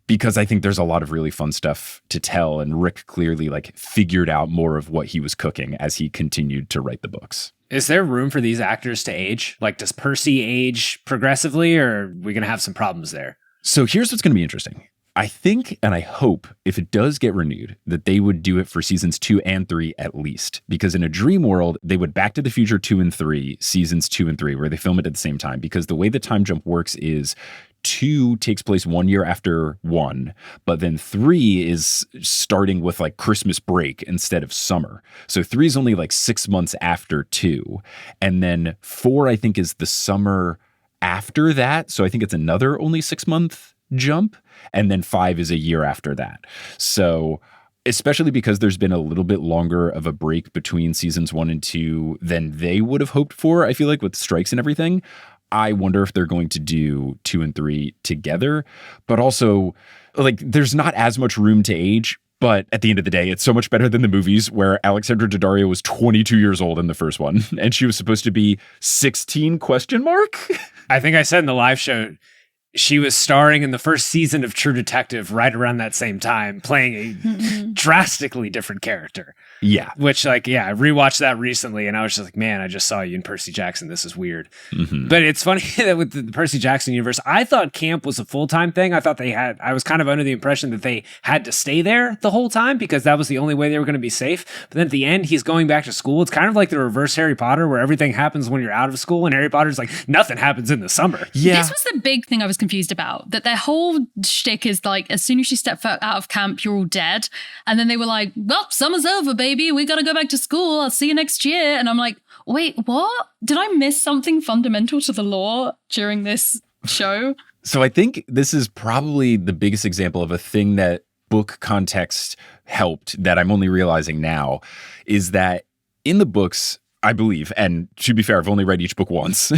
because I think there's a lot of really fun stuff to tell. And Rick clearly like figured out more of what he was cooking as he continued to write the books. Is there room for these actors to age? Like, does Percy age progressively, or are we going to have some problems there? So here's what's going to be interesting. I think, and I hope, if it does get renewed, that they would do it for seasons 2 and 3 at least. Because in a dream world, they would Back to the Future 2 and 3, seasons 2 and 3, where they film it at the same time. Because the way the time jump works is 2 takes place 1 year after 1, but then 3 is starting with like Christmas break instead of summer. So 3 is only like 6 months after 2. And then 4, I think, is the summer after that. So I think it's another only 6-month jump. And then 5 is a year after that. So especially because there's been a little bit longer of a break between seasons 1 and 2 than they would have hoped for, I feel like, with strikes and everything. I wonder if they're going to do 2 and 3 together. But also, like, there's not as much room to age. But at the end of the day, it's so much better than the movies where Alexandra Daddario was 22 years old in the first one. And she was supposed to be 16 ? I think I said in the live show, she was starring in the first season of True Detective right around that same time, playing a drastically different character. Yeah. Which, like, yeah, I rewatched that recently and I was just like, man, I just saw you in Percy Jackson. This is weird. Mm-hmm. But it's funny that with the Percy Jackson universe, I thought camp was a full-time thing. I thought I was kind of under the impression that they had to stay there the whole time because that was the only way they were going to be safe. But then at the end, he's going back to school. It's kind of like the reverse Harry Potter where everything happens when you're out of school and Harry Potter's like, nothing happens in the summer. Yeah. This was the big thing I was confused about, that their whole shtick is like, as soon as you step foot out of camp, you're all dead. And then they were like, well, summer's over, baby. We got to go back to school. I'll see you next year. And I'm like, wait, what? Did I miss something fundamental to the lore during this show? So I think this is probably the biggest example of a thing that book context helped that I'm only realizing now, is that in the books, I believe, and to be fair, I've only read each book once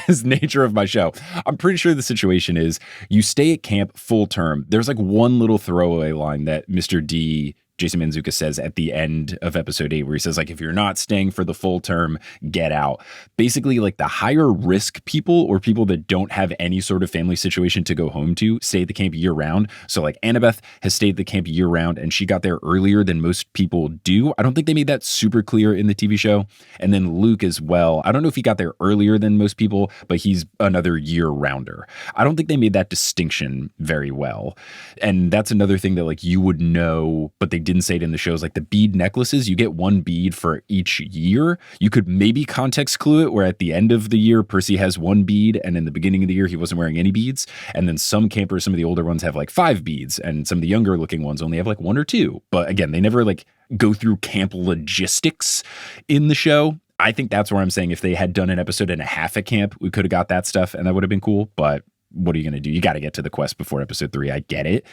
as nature of my show. I'm pretty sure the situation is you stay at camp full term. There's like one little throwaway line that Mr. D, Jason Mantzoukas, says at the end of episode 8, where he says, like, if you're not staying for the full term, get out. Basically, like, the higher risk people or people that don't have any sort of family situation to go home to stay at the camp year round. So like Annabeth has stayed at the camp year round and she got there earlier than most people do. I don't think they made that super clear in the TV show. And then Luke as well. I don't know if he got there earlier than most people, but he's another year rounder. I don't think they made that distinction very well. And that's another thing that like you would know, but they didn't say it in the shows, like the bead necklaces, you get one bead for each year. You could maybe context clue it where at the end of the year, Percy has one bead and in the beginning of the year, he wasn't wearing any beads. And then some campers, some of the older ones have like 5 beads and some of the younger looking ones only have like 1 or 2. But again, they never like go through camp logistics in the show. I think that's where I'm saying if they had done an episode and a half at camp, we could have got that stuff and that would have been cool. But what are you going to do? You got to get to the quest before episode 3. I get it.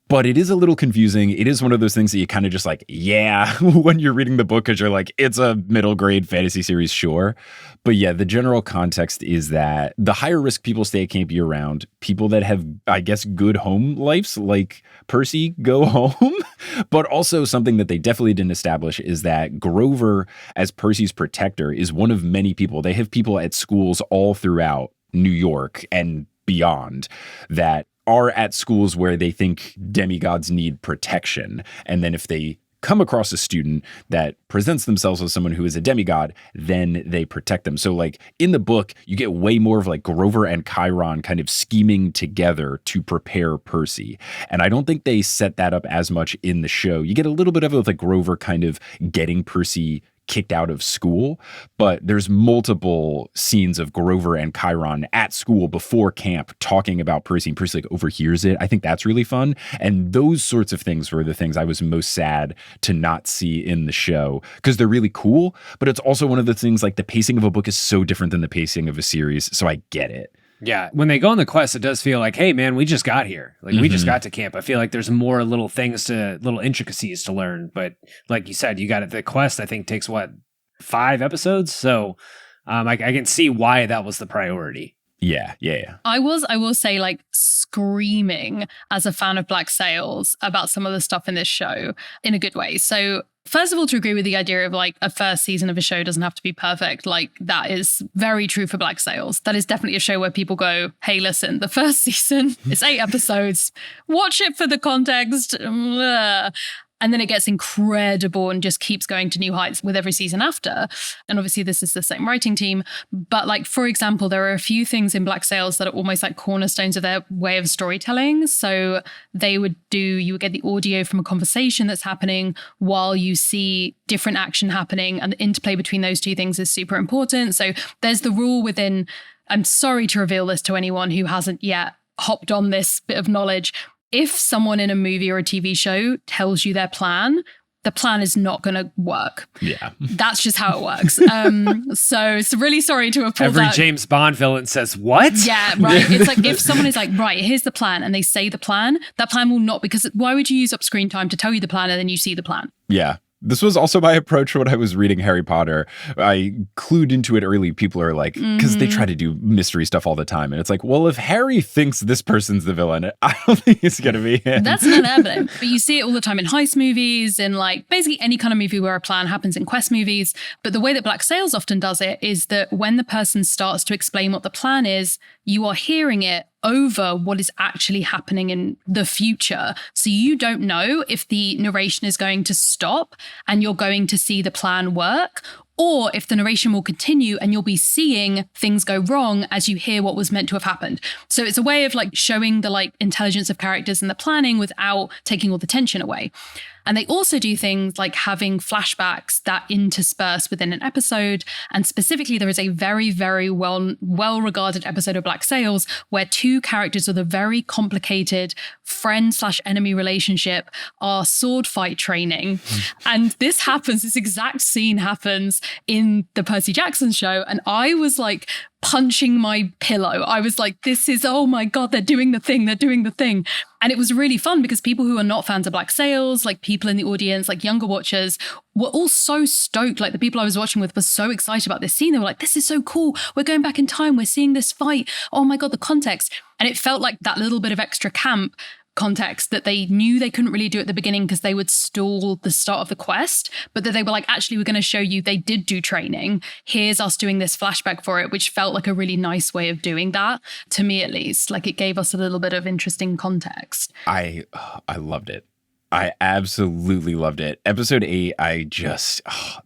But it is a little confusing. It is one of those things that you kind of just like, yeah, when you're reading the book, because you're like, it's a middle grade fantasy series, sure. But yeah, the general context is that the higher risk people stay at camp year round. People that have, I guess, good home lives like Percy go home. But also something that they definitely didn't establish is that Grover, as Percy's protector, is one of many people. They have people at schools all throughout New York and beyond that are at schools where they think demigods need protection. And then if they come across a student that presents themselves as someone who is a demigod, then they protect them. So like in the book, you get way more of like Grover and Chiron kind of scheming together to prepare Percy. And I don't think they set that up as much in the show. You get a little bit of it with like Grover kind of getting Percy kicked out of school, but there's multiple scenes of Grover and Chiron at school before camp talking about Percy, and Percy like overhears it. I think that's really fun. And those sorts of things were the things I was most sad to not see in the show, because they're really cool, but it's also one of the things, like the pacing of a book is so different than the pacing of a series. So I get it. Yeah, when they go on the quest, it does feel like, hey, man, we just got here. Like, we just got to camp. I feel like there's more little intricacies to learn. But like you said, you got it. The quest, I think, takes, 5 episodes? So I can see why that was the priority. Yeah. I will say, like, screaming as a fan of Black Sails about some of the stuff in this show in a good way. So first of all, to agree with the idea of like a first season of a show doesn't have to be perfect. Like, that is very true for Black Sails. That is definitely a show where people go, hey, listen, the first season is 8 episodes. Watch it for the context. And then it gets incredible and just keeps going to new heights with every season after. And obviously this is the same writing team. But like, for example, there are a few things in Black Sails that are almost like cornerstones of their way of storytelling. So you would get the audio from a conversation that's happening while you see different action happening. And the interplay between those two things is super important. So there's the rule within, I'm sorry to reveal this to anyone who hasn't yet hopped on this bit of knowledge. If someone in a movie or a TV show tells you their plan, the plan is not going to work. Yeah. That's just how it works. So it's really sorry to have pulled Every James Bond villain says, what? Yeah, right. It's like if someone is like, right, here's the plan, and they say the plan, that plan will not, because why would you use up screen time to tell you the plan and then you see the plan? Yeah. This was also my approach when I was reading Harry Potter. I clued into it early. People are like, because they try to do mystery stuff all the time. And it's like, well, if Harry thinks this person's the villain, I don't think it's going to be him. That's not evident. But you see it all the time in heist movies and like basically any kind of movie where a plan happens, in quest movies. But the way that Black Sails often does it is that when the person starts to explain what the plan is, you are hearing it over what is actually happening in the future. So you don't know if the narration is going to stop and you're going to see the plan work, or if the narration will continue and you'll be seeing things go wrong as you hear what was meant to have happened. So it's a way of like showing the like intelligence of characters and the planning without taking all the tension away. And they also do things like having flashbacks that intersperse within an episode. And specifically, there is a very, very well-regarded episode of Black Sails where 2 characters with a very complicated friend/enemy relationship are sword fight training. And this exact scene happens in the Percy Jackson show. And I was like punching my pillow. I was like, oh my God, they're doing the thing. And it was really fun because people who are not fans of Black Sails, like people in the audience, like younger watchers, were all so stoked. Like the people I was watching with were so excited about this scene. They were like, this is so cool. We're going back in time. We're seeing this fight. Oh my God, the context. And it felt like that little bit of extra camp context that they knew they couldn't really do at the beginning because they would stall the start of the quest, but that they were like, actually, we're going to show you they did do training. Here's us doing this flashback for it, which felt like a really nice way of doing that, to me at least. Like it gave us a little bit of interesting context. I loved it. I absolutely loved it. Episode 8,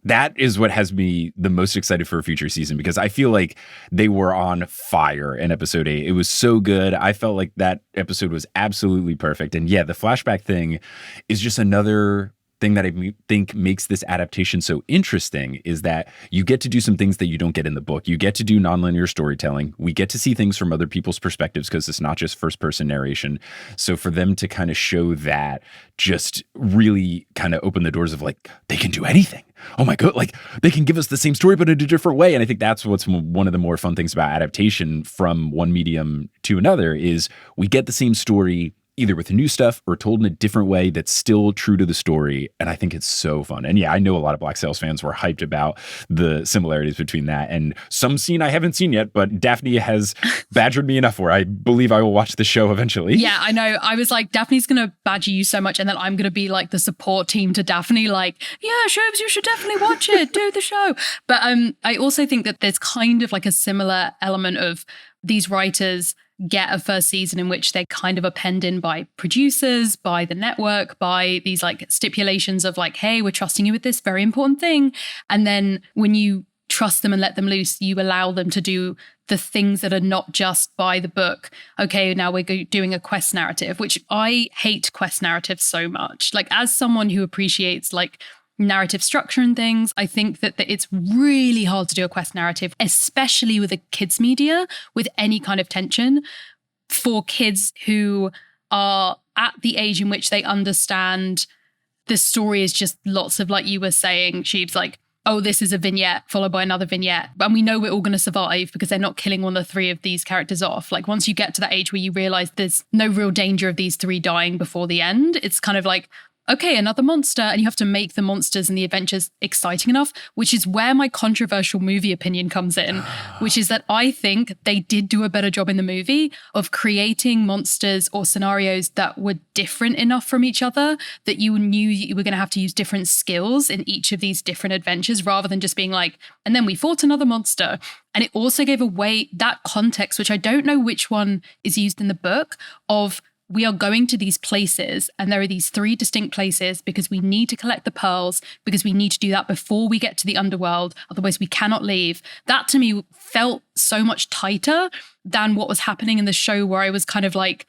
that is what has me the most excited for a future season, because I feel like they were on fire in episode 8. It was so good. I felt like that episode was absolutely perfect. And yeah, the flashback thing is just another thing that I think makes this adaptation so interesting, is that you get to do some things that you don't get in the book. You get to do nonlinear storytelling. We get to see things from other people's perspectives because it's not just first person narration. So for them to kind of show that just really kind of open the doors of like, they can do anything. Oh my God, like they can give us the same story, but in a different way. And I think that's what's one of the more fun things about adaptation from one medium to another, is we get the same story either with new stuff or told in a different way that's still true to the story. And I think it's so fun. And yeah, I know a lot of Black Sails fans were hyped about the similarities between that and some scene I haven't seen yet, but Daphne has badgered me enough where I believe I will watch the show eventually. Yeah, I know. I was like, Daphne's going to badger you so much, and then I'm going to be like the support team to Daphne, like, yeah, Shobes, you should definitely watch it, do the show. But I also think that there's kind of like a similar element of these writers get a first season in which they kind of are penned in by producers, by the network, by these like stipulations of like, hey, we're trusting you with this very important thing. And then when you trust them and let them loose, you allow them to do the things that are not just by the book. Okay, now we're doing a quest narrative, which I hate quest narratives so much. Like as someone who appreciates like narrative structure and things. I think that it's really hard to do a quest narrative, especially with a kids media, with any kind of tension for kids who are at the age in which they understand the story is just lots of, like you were saying, Sheebs, like, oh, this is a vignette followed by another vignette. And we know we're all going to survive because they're not killing one of the three of these characters off. Like, once you get to that age where you realize there's no real danger of these three dying before the end, it's kind of like, okay, another monster. And you have to make the monsters and the adventures exciting enough, which is where my controversial movie opinion comes in, which is that I think they did do a better job in the movie of creating monsters or scenarios that were different enough from each other that you knew you were going to have to use different skills in each of these different adventures, rather than just being like, and then we fought another monster. And it also gave away that context, which I don't know which one is used in the book, of we are going to these places and there are these three distinct places because we need to collect the pearls, because we need to do that before we get to the underworld. Otherwise we cannot leave. That to me felt so much tighter than what was happening in the show, where I was kind of like,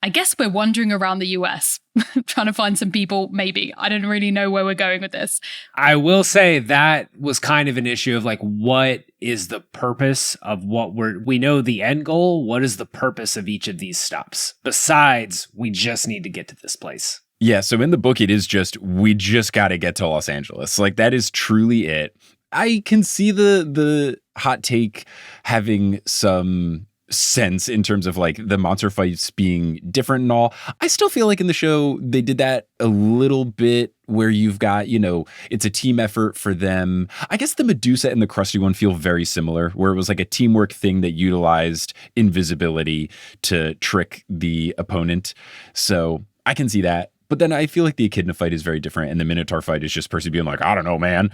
I guess we're wandering around the US trying to find some people, maybe. I don't really know where we're going with this. I will say that was kind of an issue of like, what is the purpose of what we know the end goal? What is the purpose of each of these stops? Besides, we just need to get to this place. Yeah, so in the book, it is just, we just got to get to Los Angeles. Like, that is truly it. I can see the hot take having some sense in terms of like the monster fights being different and all. I still feel like in the show they did that a little bit, where you've got, you know, it's a team effort for them. I guess the Medusa and the Krusty one feel very similar, where it was like a teamwork thing that utilized invisibility to trick the opponent. So I can see that. But then I feel like the Echidna fight is very different, and the Minotaur fight is just Percy being like, I don't know, man.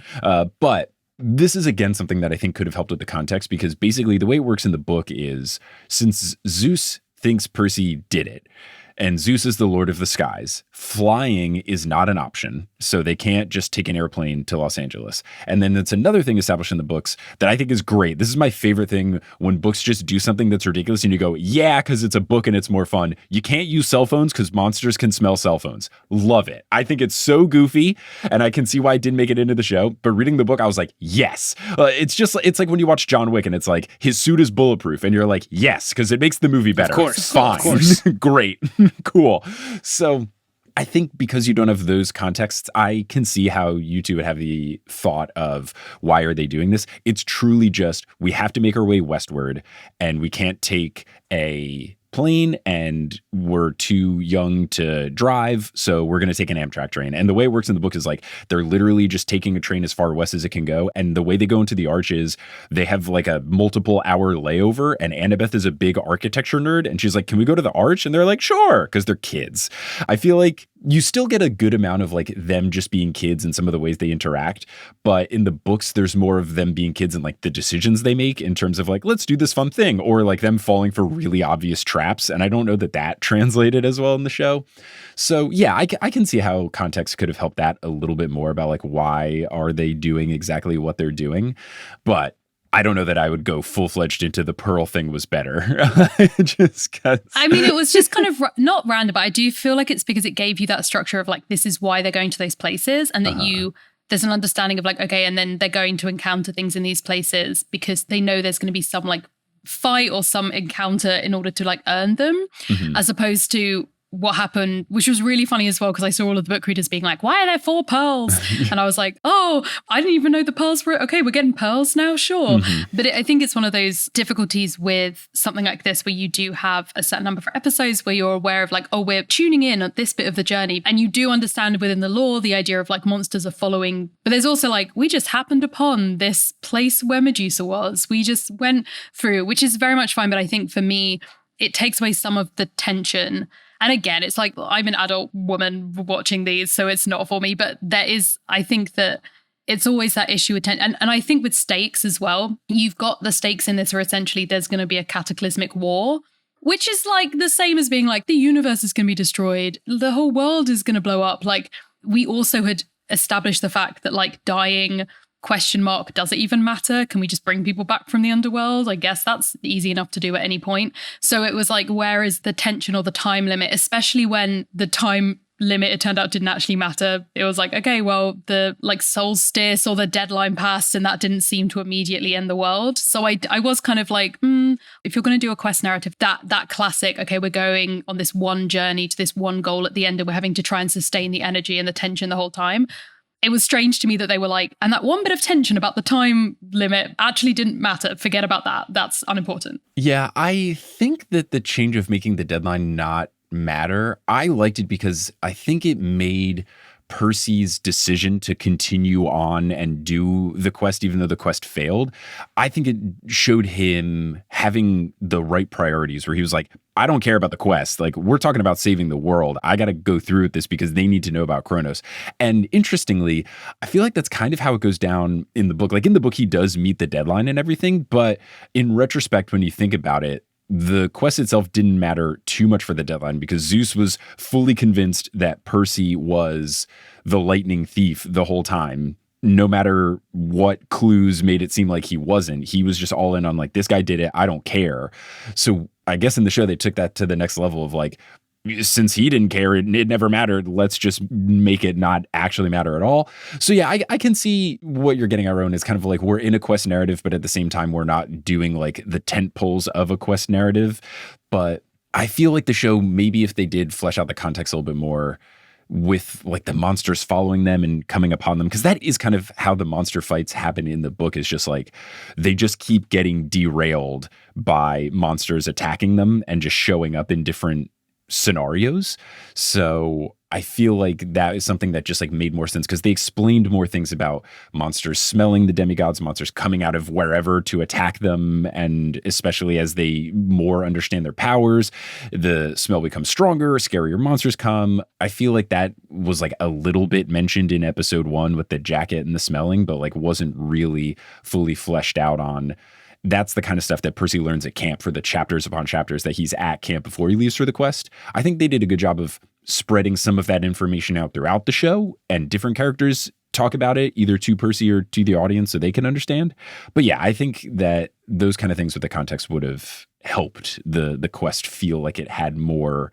But this is, again, something that I think could have helped with the context, because basically the way it works in the book is, since Zeus thinks Percy did it, and Zeus is the Lord of the Skies, flying is not an option. So they can't just take an airplane to Los Angeles. And then it's another thing established in the books that I think is great. This is my favorite thing, when books just do something that's ridiculous and you go, yeah, because it's a book and it's more fun. You can't use cell phones because monsters can smell cell phones. Love it. I think it's so goofy, and I can see why it didn't make it into the show. But reading the book, I was like, yes. It's like when you watch John Wick and it's like, his suit is bulletproof. And you're like, yes, because it makes the movie better. Of course. Fine. Of course. Great. Cool. So I think because you don't have those contexts, I can see how you two would have the thought of, why are they doing this? It's truly just, we have to make our way westward, and we can't take a plane, and we're too young to drive, so we're going to take an Amtrak train. And the way it works in the book is like, they're literally just taking a train as far west as it can go. And the way they go into the arch is they have like a multiple hour layover, and Annabeth is a big architecture nerd, and she's like, can we go to the arch? And they're like, sure, because they're kids. I feel like you still get a good amount of like them just being kids and some of the ways they interact. But in the books, there's more of them being kids and like the decisions they make in terms of like, let's do this fun thing, or like them falling for really obvious traps. And I don't know that translated as well in the show. So yeah, I can see how context could have helped that a little bit more about like, why are they doing exactly what they're doing? But I don't know that I would go full-fledged into the Pearl thing was better. Just cause. I mean, it was just kind of not random, but I do feel like it's because it gave you that structure of like, this is why they're going to those places, and that there's an understanding of like, okay, and then they're going to encounter things in these places because they know there's going to be some like fight or some encounter in order to like earn them, as opposed to what happened, which was really funny as well, because I saw all of the book readers being like, why are there 4 pearls? And I was like, oh, I didn't even know the pearls were, okay, we're getting pearls now, sure. But I think it's one of those difficulties with something like this, where you do have a certain number of episodes where you're aware of like, oh, we're tuning in on this bit of the journey. And you do understand within the lore the idea of like monsters are following. But there's also like, we just happened upon this place where Medusa was. We just went through, which is very much fine. But I think for me, it takes away some of the tension. And again, it's like, I'm an adult woman watching these, so it's not for me. But there is, I think that it's always that issue with tension. And I think with stakes as well, you've got the stakes in this are essentially there's going to be a cataclysmic war, which is like the same as being like, the universe is going to be destroyed. The whole world is going to blow up. Like, we also had established the fact that like dying... ? Does it even matter? Can we just bring people back from the underworld? I guess that's easy enough to do at any point. So it was like, where is the tension or the time limit, especially when the time limit, it turned out, didn't actually matter. It was like, okay, well, the like solstice or the deadline passed, and that didn't seem to immediately end the world. So I was kind of like, if you're going to do a quest narrative, that classic, okay, we're going on this one journey to this one goal at the end, and we're having to try and sustain the energy and the tension the whole time. It was strange to me that they were like, and that one bit of tension about the time limit actually didn't matter. Forget about that. That's unimportant. Yeah, I think that the change of making the deadline not matter, I liked it because I think it made Percy's decision to continue on and do the quest, even though the quest failed, I think it showed him having the right priorities, where he was like, I don't care about the quest. Like, we're talking about saving the world. I got to go through with this because they need to know about Kronos. And interestingly, I feel like that's kind of how it goes down in the book. Like, in the book, he does meet the deadline and everything. But in retrospect, when you think about it, the quest itself didn't matter too much for the deadline, because Zeus was fully convinced that Percy was the lightning thief the whole time. No matter what clues made it seem like he wasn't, he was just all in on like, this guy did it, I don't care. So I guess in the show, they took that to the next level of like, since he didn't care, it never mattered, let's just make it not actually matter at all. So yeah, I can see what you're getting at, Rowan, is kind of like, we're in a quest narrative, but at the same time, we're not doing like the tent poles of a quest narrative. But I feel like the show, maybe if they did flesh out the context a little bit more, with like the monsters following them and coming upon them, because that is kind of how the monster fights happen in the book, is just like they just keep getting derailed by monsters attacking them and just showing up in different scenarios. So I feel like that is something that just like made more sense, because they explained more things about monsters smelling the demigods, monsters coming out of wherever to attack them, and especially as they more understand their powers, the smell becomes stronger, scarier monsters come. I feel like that was like a little bit mentioned in episode 1 with the jacket and the smelling, but like wasn't really fully fleshed out on. That's the kind of stuff that Percy learns at camp for the chapters upon chapters that he's at camp before he leaves for the quest. I think they did a good job of spreading some of that information out throughout the show, and different characters talk about it either to Percy or to the audience so they can understand. But yeah, I think that those kind of things with the context would have helped the quest feel like it had more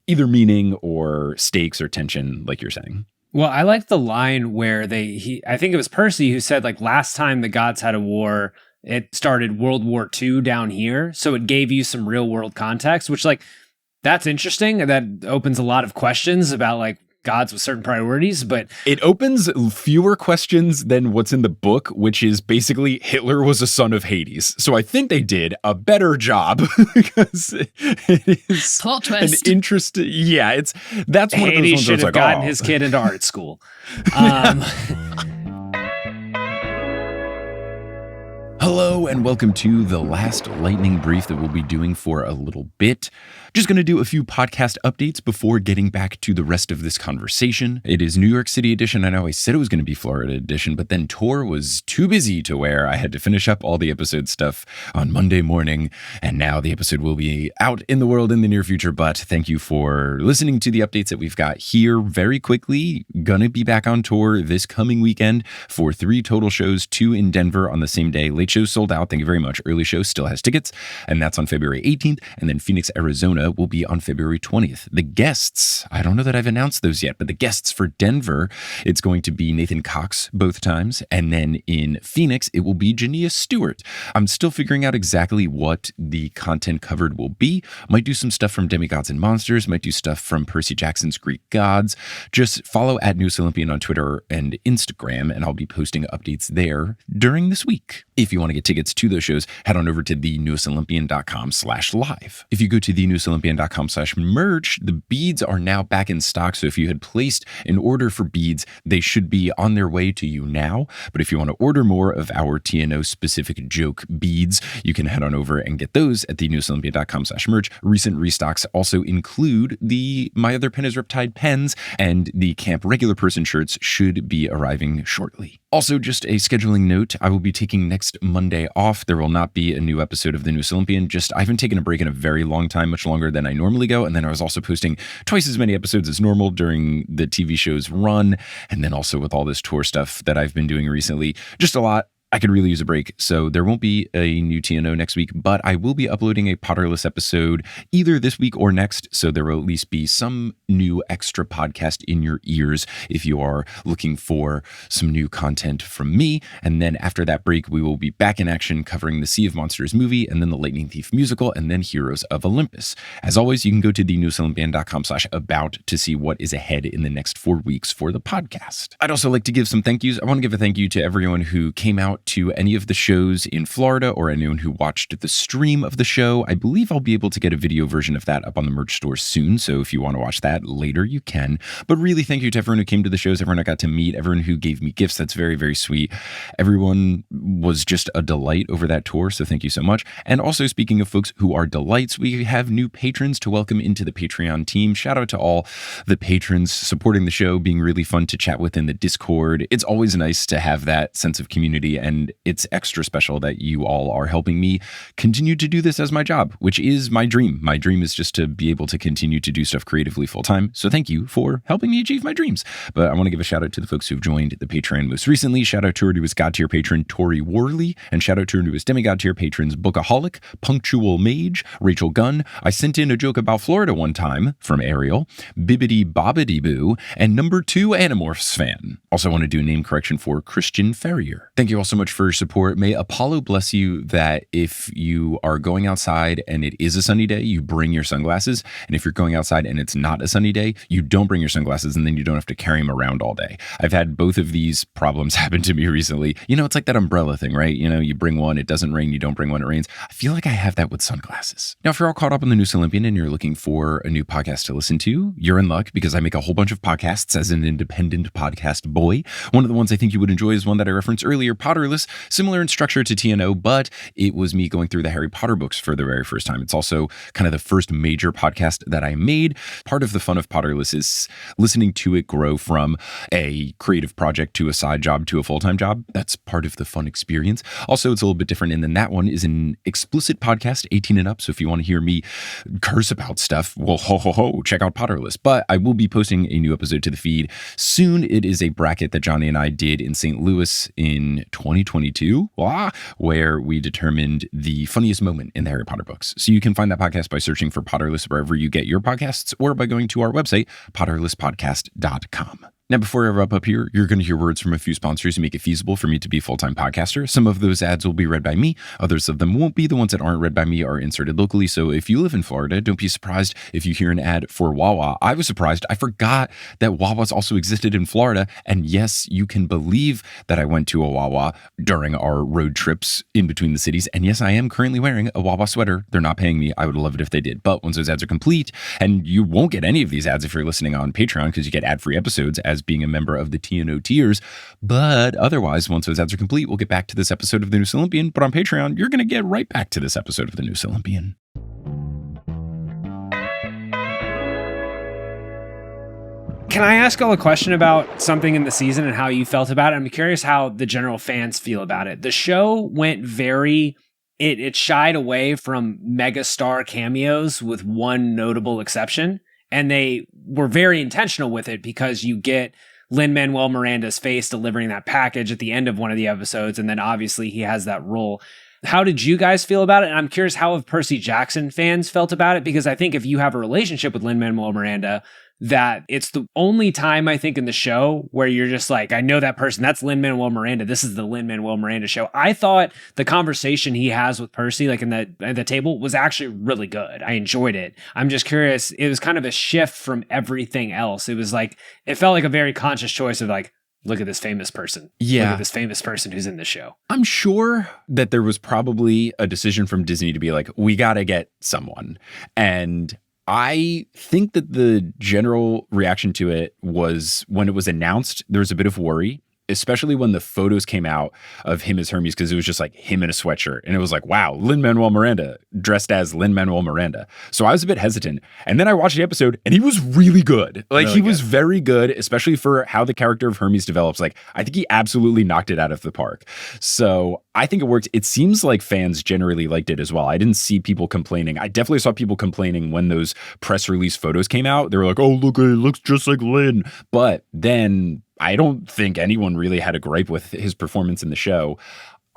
either meaning or stakes or tension, like you're saying. Well, I like the line where I think it was Percy who said, like, last time the gods had a war, it started World War II down here. So it gave you some real world context, which, like, that's interesting. That opens a lot of questions about like gods with certain priorities, but it opens fewer questions than what's in the book, which is basically Hitler was a son of Hades. So I think they did a better job, because it is plot twist. An interesting. Yeah, that's one Hades of those ones should have like, gotten his kid into art school. Hello and welcome to the last lightning brief that we'll be doing for a little bit. Just going to do a few podcast updates before getting back to the rest of this conversation. It is New York City edition. I know I said it was going to be Florida edition, but then Tor was too busy to where I had to finish up all the episode stuff on Monday morning. And now the episode will be out in the world in the near future. But thank you for listening to the updates that we've got here very quickly. Gonna be back on tour this coming weekend for 3 total shows, 2 in Denver on the same day. Late show sold out. Thank you very much. Early show still has tickets, and that's on February 18th. And then Phoenix, Arizona will be on February 20th. The guests, I don't know that I've announced those yet, but the guests for Denver, it's going to be Nathan Cox both times. And then in Phoenix, it will be Jania Stewart. I'm still figuring out exactly what the content covered will be. Might do some stuff from Demigods and Monsters, might do stuff from Percy Jackson's Greek Gods. Just follow at Newest Olympian on Twitter and Instagram, and I'll be posting updates there during this week. If you want to get tickets to those shows, head on over to thenewestolympian.com/live. If you go to thenewestolympian.com/merch, the beads are now back in stock. So if you had placed an order for beads, they should be on their way to you now. But if you want to order more of our TNO specific joke beads, you can head on over and get those at thenewestolympian.com/merch. Recent restocks also include the My Other Pen is Riptide pens, and the Camp Regular Person shirts should be arriving shortly. Also, just a scheduling note, I will be taking next Monday off. There will not be a new episode of The Newest Olympian. I haven't taken a break in a very long time, much longer than I normally go. And then I was also posting twice as many episodes as normal during the TV show's run. And then also with all this tour stuff that I've been doing recently, just a lot I could really use a break, so there won't be a new TNO next week, but I will be uploading a Potterless episode either this week or next, so there will at least be some new extra podcast in your ears if you are looking for some new content from me. And then after that break, we will be back in action covering the Sea of Monsters movie, and then the Lightning Thief musical, and then Heroes of Olympus. As always, you can go to thenewsolympian.com/about to see what is ahead in the next 4 weeks for the podcast. I'd also like to give some thank yous. I want to give a thank you to everyone who came out to any of the shows in Florida or anyone who watched the stream of the show. I believe I'll be able to get a video version of that up on the merch store soon, so if you want to watch that later, you can. But really, thank you to everyone who came to the shows, everyone I got to meet, everyone who gave me gifts. That's very, very sweet. Everyone was just a delight over that tour, so thank you so much. And also, speaking of folks who are delights, we have new patrons to welcome into the Patreon team. Shout out to all the patrons supporting the show, being really fun to chat with in the Discord. It's always nice to have that sense of community, and it's extra special that you all are helping me continue to do this as my job, which is my dream. My dream is just to be able to continue to do stuff creatively full time. So thank you for helping me achieve my dreams. But I want to give a shout out to the folks who've joined the Patreon most recently. Shout out to our newest God tier patron, Tori Worley, and shout out to our newest demigod tier patrons, Bookaholic, Punctual Mage, Rachel Gunn. I sent in a joke about Florida one time from Ariel, Bibbidi Bobbidi Boo, and number 2 Animorphs fan. Also want to do a name correction for Christian Ferrier. Thank you all so much for your support. May Apollo bless you that if you are going outside and it is a sunny day, you bring your sunglasses. And if you're going outside and it's not a sunny day, you don't bring your sunglasses, and then you don't have to carry them around all day. I've had both of these problems happen to me recently. You know, it's like that umbrella thing, right? You know, you bring one, it doesn't rain, you don't bring one, it rains. I feel like I have that with sunglasses. Now, if you're all caught up on the News Olympian and you're looking for a new podcast to listen to, you're in luck, because I make a whole bunch of podcasts as an independent podcast boy. One of the ones I think you would enjoy is one that I referenced earlier, Potterless, similar in structure to TNO, but it was me going through the Harry Potter books for the very first time. It's also kind of the first major podcast that I made. Part of the fun of Potterless is listening to it grow from a creative project to a side job to a full-time job. That's part of the fun experience. Also, it's a little bit different in that one is an explicit podcast, 18 and up. So if you want to hear me curse about stuff, well, check out Potterless. But I will be posting a new episode to the feed soon. It is a bracket that Johnny and I did in St. Louis in 2022, where we determined the funniest moment in the Harry Potter books. So you can find that podcast by searching for Potterless wherever you get your podcasts, or by going to our website, potterlesspodcast.com. Now, before I wrap up here, you're going to hear words from a few sponsors who make it feasible for me to be a full-time podcaster. Some of those ads will be read by me. Others of them won't be. The ones that aren't read by me are inserted locally. So if you live in Florida, don't be surprised if you hear an ad for Wawa. I was surprised. I forgot that Wawas also existed in Florida. And yes, you can believe that I went to a Wawa during our road trips in between the cities. And yes, I am currently wearing a Wawa sweater. They're not paying me. I would love it if they did. But once those ads are complete, and you won't get any of these ads if you're listening on Patreon, because you get ad-free episodes as being a member of the TNO tiers. But otherwise, once those ads are complete, we'll get back to this episode of The News Olympian. But on Patreon, you're going to get right back to this episode of The News Olympian. Can I ask y'all a question about something in the season and how you felt about it? I'm curious how the general fans feel about it. The show went it shied away from megastar cameos with one notable exception. And they were very intentional with it, because you get Lin-Manuel Miranda's face delivering that package at the end of one of the episodes. And then obviously he has that role. How did you guys feel about it? And I'm curious how have Percy Jackson fans felt about it? Because I think if you have a relationship with Lin-Manuel Miranda, that it's the only time I think in the show where you're just like, I know that person, that's Lin-Manuel Miranda. This is the Lin-Manuel Miranda show. I thought the conversation he has with Percy, like at the table, was actually really good. I enjoyed it. I'm just curious. It was kind of a shift from everything else. It was like, it felt like a very conscious choice of like, look at this famous person. Yeah. Look at this famous person who's in the show. I'm sure that there was probably a decision from Disney to be like, we got to get someone. And I think that the general reaction to it was, when it was announced, there was a bit of worry, especially when the photos came out of him as Hermes, because it was just like him in a sweatshirt. And it was like, wow, Lin-Manuel Miranda dressed as Lin-Manuel Miranda. So I was a bit hesitant. And then I watched the episode and he was really good. Like, he was very good, especially for how the character of Hermes develops. Like, I think he absolutely knocked it out of the park. So I think it worked. It seems like fans generally liked it as well. I didn't see people complaining. I definitely saw people complaining when those press release photos came out. They were like, oh, look, it looks just like Lin. But then I don't think anyone really had a gripe with his performance in the show.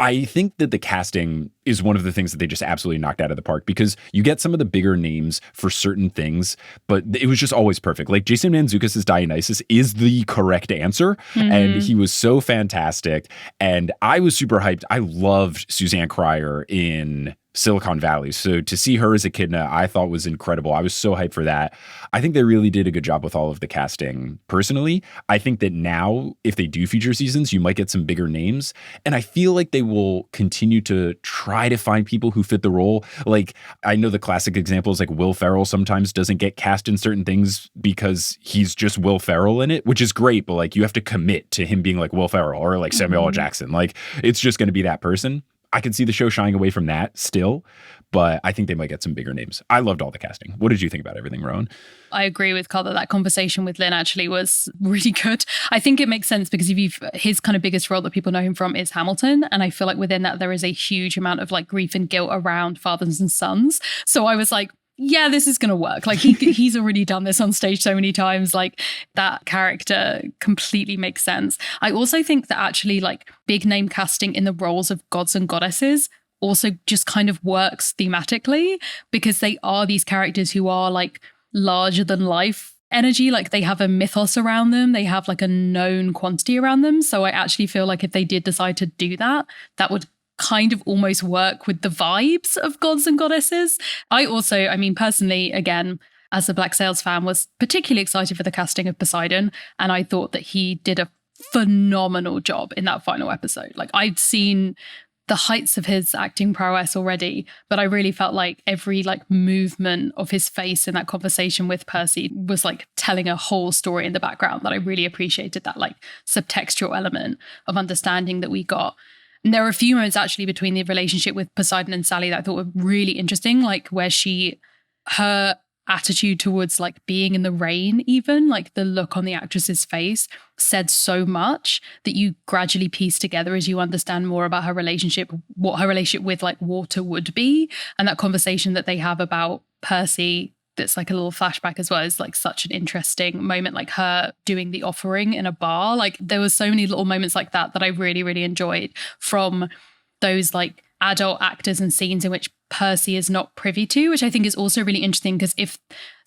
I think that the casting is one of the things that they just absolutely knocked out of the park, because you get some of the bigger names for certain things, but it was just always perfect. Like Jason Mantzoukas' Dionysus is the correct answer, and he was so fantastic. And I was super hyped. I loved Suzanne Cryer in Silicon Valley. So to see her as Echidna, I thought was incredible. I was so hyped for that. I think they really did a good job with all of the casting. Personally, I think that now, if they do future seasons, you might get some bigger names. And I feel like they will continue to try to find people who fit the role. Like, I know the classic examples, like Will Ferrell sometimes doesn't get cast in certain things because he's just Will Ferrell in it, which is great. But like, you have to commit to him being like Will Ferrell or like Samuel L. Jackson. Like, it's just going to be that person. I can see the show shying away from that still, but I think they might get some bigger names. I loved all the casting. What did you think about everything, Rowan? I agree with Carl that conversation with Lynn actually was really good. I think it makes sense because his kind of biggest role that people know him from is Hamilton. And I feel like within that, there is a huge amount of like grief and guilt around fathers and sons. So I was like, yeah, this is going to work. Like he's already done this on stage so many times. Like that character completely makes sense. I also think that actually like big name casting in the roles of gods and goddesses also just kind of works thematically, because they are these characters who are like larger than life energy. Like they have a mythos around them. They have like a known quantity around them. So I actually feel like if they did decide to do that, that would kind of almost work with the vibes of gods and goddesses. I mean, personally, again, as a Black Sails fan, was particularly excited for the casting of Poseidon. And I thought that he did a phenomenal job in that final episode. Like I'd seen the heights of his acting prowess already, but I really felt like every like movement of his face in that conversation with Percy was like telling a whole story in the background, that I really appreciated that like subtextual element of understanding that we got. And there were a few moments actually between the relationship with Poseidon and Sally that I thought were really interesting, like where her attitude towards like being in the rain, even like the look on the actress's face said so much that you gradually piece together as you understand more about her relationship, what her relationship with like water would be. And that conversation that they have about Percy, that's like a little flashback as well, is like such an interesting moment, like her doing the offering in a bar. Like there was so many little moments like that I really, really enjoyed from those like adult actors and scenes in which Percy is not privy to, which I think is also really interesting, because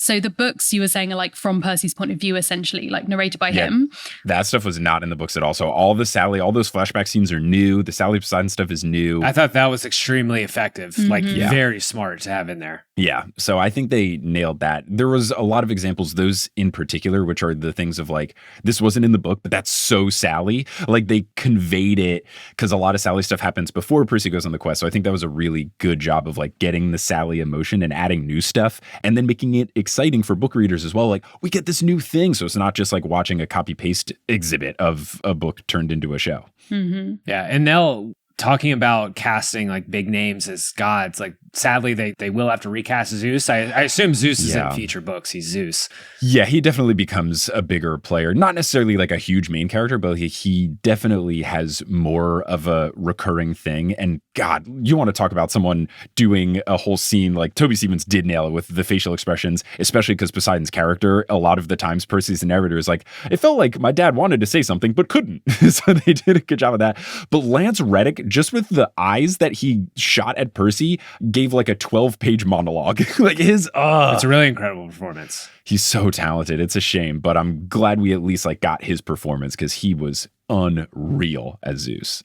the books you were saying are like from Percy's point of view, essentially, like narrated by him. That stuff was not in the books at all. So all those flashback scenes are new. The Sally Poseidon stuff is new. I thought that was extremely effective, like very smart to have in there. Yeah. So I think they nailed that. There was a lot of examples, those in particular, which are the things of like, this wasn't in the book, but that's so Sally. Like they conveyed it, because a lot of Sally stuff happens before Percy goes on the quest. So I think that was a really good job of like getting the Sally emotion and adding new stuff, and then making it exciting for book readers as well. Like we get this new thing. So it's not just like watching a copy paste exhibit of a book turned into a show. Mm-hmm. Yeah. And Nell, talking about casting like big names as gods, like sadly they will have to recast Zeus. I assume Zeus is in future books. He's Zeus. Yeah, he definitely becomes a bigger player. Not necessarily like a huge main character, but he definitely has more of a recurring thing. And God, you want to talk about someone doing a whole scene, like Toby Stevens did nail it with the facial expressions, especially because Poseidon's character, a lot of the times Percy's the narrator, is like, it felt like my dad wanted to say something but couldn't. So they did a good job of that. But Lance Reddick, just with the eyes that he shot at Percy, gave like a 12-page monologue. Like his it's a really incredible performance. He's so talented. It's a shame, but I'm glad we at least like got his performance, because he was unreal as Zeus.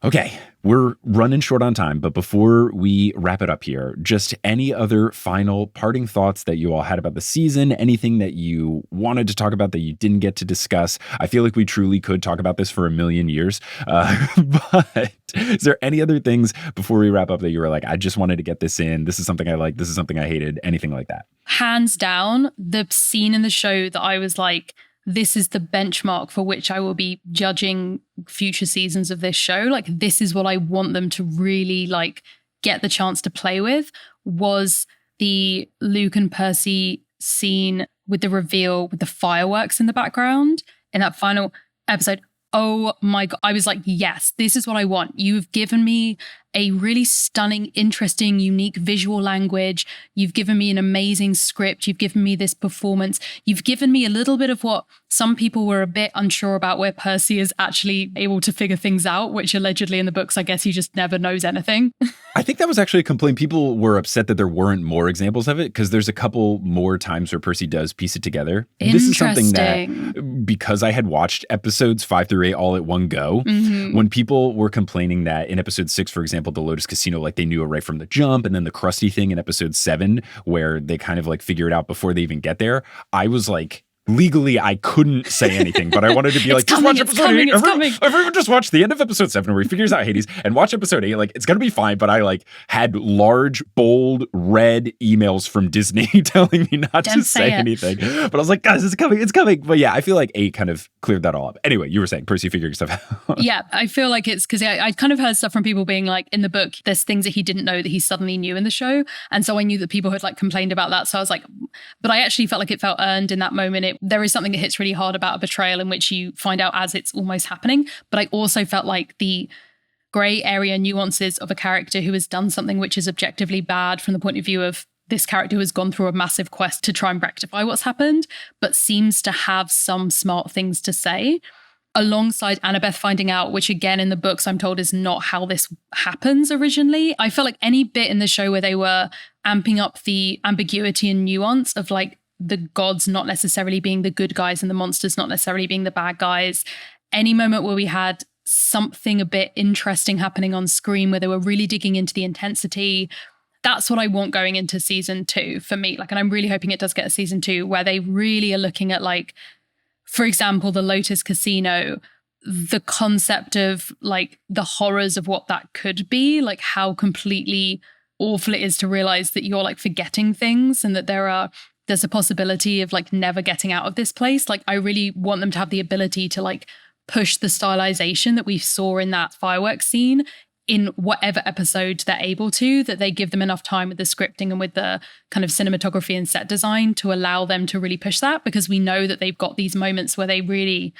Okay, we're running short on time, but before we wrap it up here, just any other final parting thoughts that you all had about the season, anything that you wanted to talk about that you didn't get to discuss? I feel like we truly could talk about this for a million years, but is there any other things before we wrap up that you were like, I just wanted to get this in, this is something I like, this is something I hated, anything like that? Hands down, the scene in the show that I was like, this is the benchmark for which I will be judging future seasons of this show. Like, this is what I want them to really like get the chance to play with, was the Luke and Percy scene with the reveal with the fireworks in the background in that final episode. Oh my God. I was like, yes, this is what I want. You've given me a really stunning, interesting, unique visual language. You've given me an amazing script. You've given me this performance. You've given me a little bit of what some people were a bit unsure about, where Percy is actually able to figure things out, which allegedly in the books, I guess he just never knows anything. I think that was actually a complaint. People were upset that there weren't more examples of it, because there's a couple more times where Percy does piece it together. This is something that, because I had watched episodes 5 through 8 all at one go, when people were complaining that in episode 6, for example, the Lotus Casino, like they knew it right from the jump, and then the Krusty thing in episode 7, where they kind of like figure it out before they even get there, I was like, legally, I couldn't say anything, but I wanted to be like, just watch episode 8. Everyone just watch the end of episode 7 where he figures out Hades, and watch episode 8. Like, it's going to be fine. But I like had large, bold, red emails from Disney telling me not to say anything. But I was like, guys, it's coming. It's coming. But yeah, I feel like 8 kind of cleared that all up. Anyway, you were saying Percy figuring stuff out. Yeah, I feel like it's because I kind of heard stuff from people being like, in the book, there's things that he didn't know that he suddenly knew in the show. And so I knew that people had like complained about that. So I was like, but I actually felt like it felt earned in that moment. There is something that hits really hard about a betrayal in which you find out as it's almost happening. But I also felt like the grey area nuances of a character who has done something which is objectively bad from the point of view of this character who has gone through a massive quest to try and rectify what's happened, but seems to have some smart things to say, alongside Annabeth finding out, which again in the books I'm told is not how this happens originally. I felt like any bit in the show where they were amping up the ambiguity and nuance of like the gods not necessarily being the good guys and the monsters not necessarily being the bad guys, any moment where we had something a bit interesting happening on screen where they were really digging into the intensity, that's what I want going into season 2 for me. Like, and I'm really hoping it does get a season 2 where they really are looking at, like, for example, the Lotus Casino, the concept of like the horrors of what that could be, like how completely awful it is to realize that you're like forgetting things and that there's a possibility of like never getting out of this place. Like, I really want them to have the ability to like push the stylization that we saw in that fireworks scene in whatever episode they're able to, that they give them enough time with the scripting and with the kind of cinematography and set design to allow them to really push that, because we know that they've got these moments where they really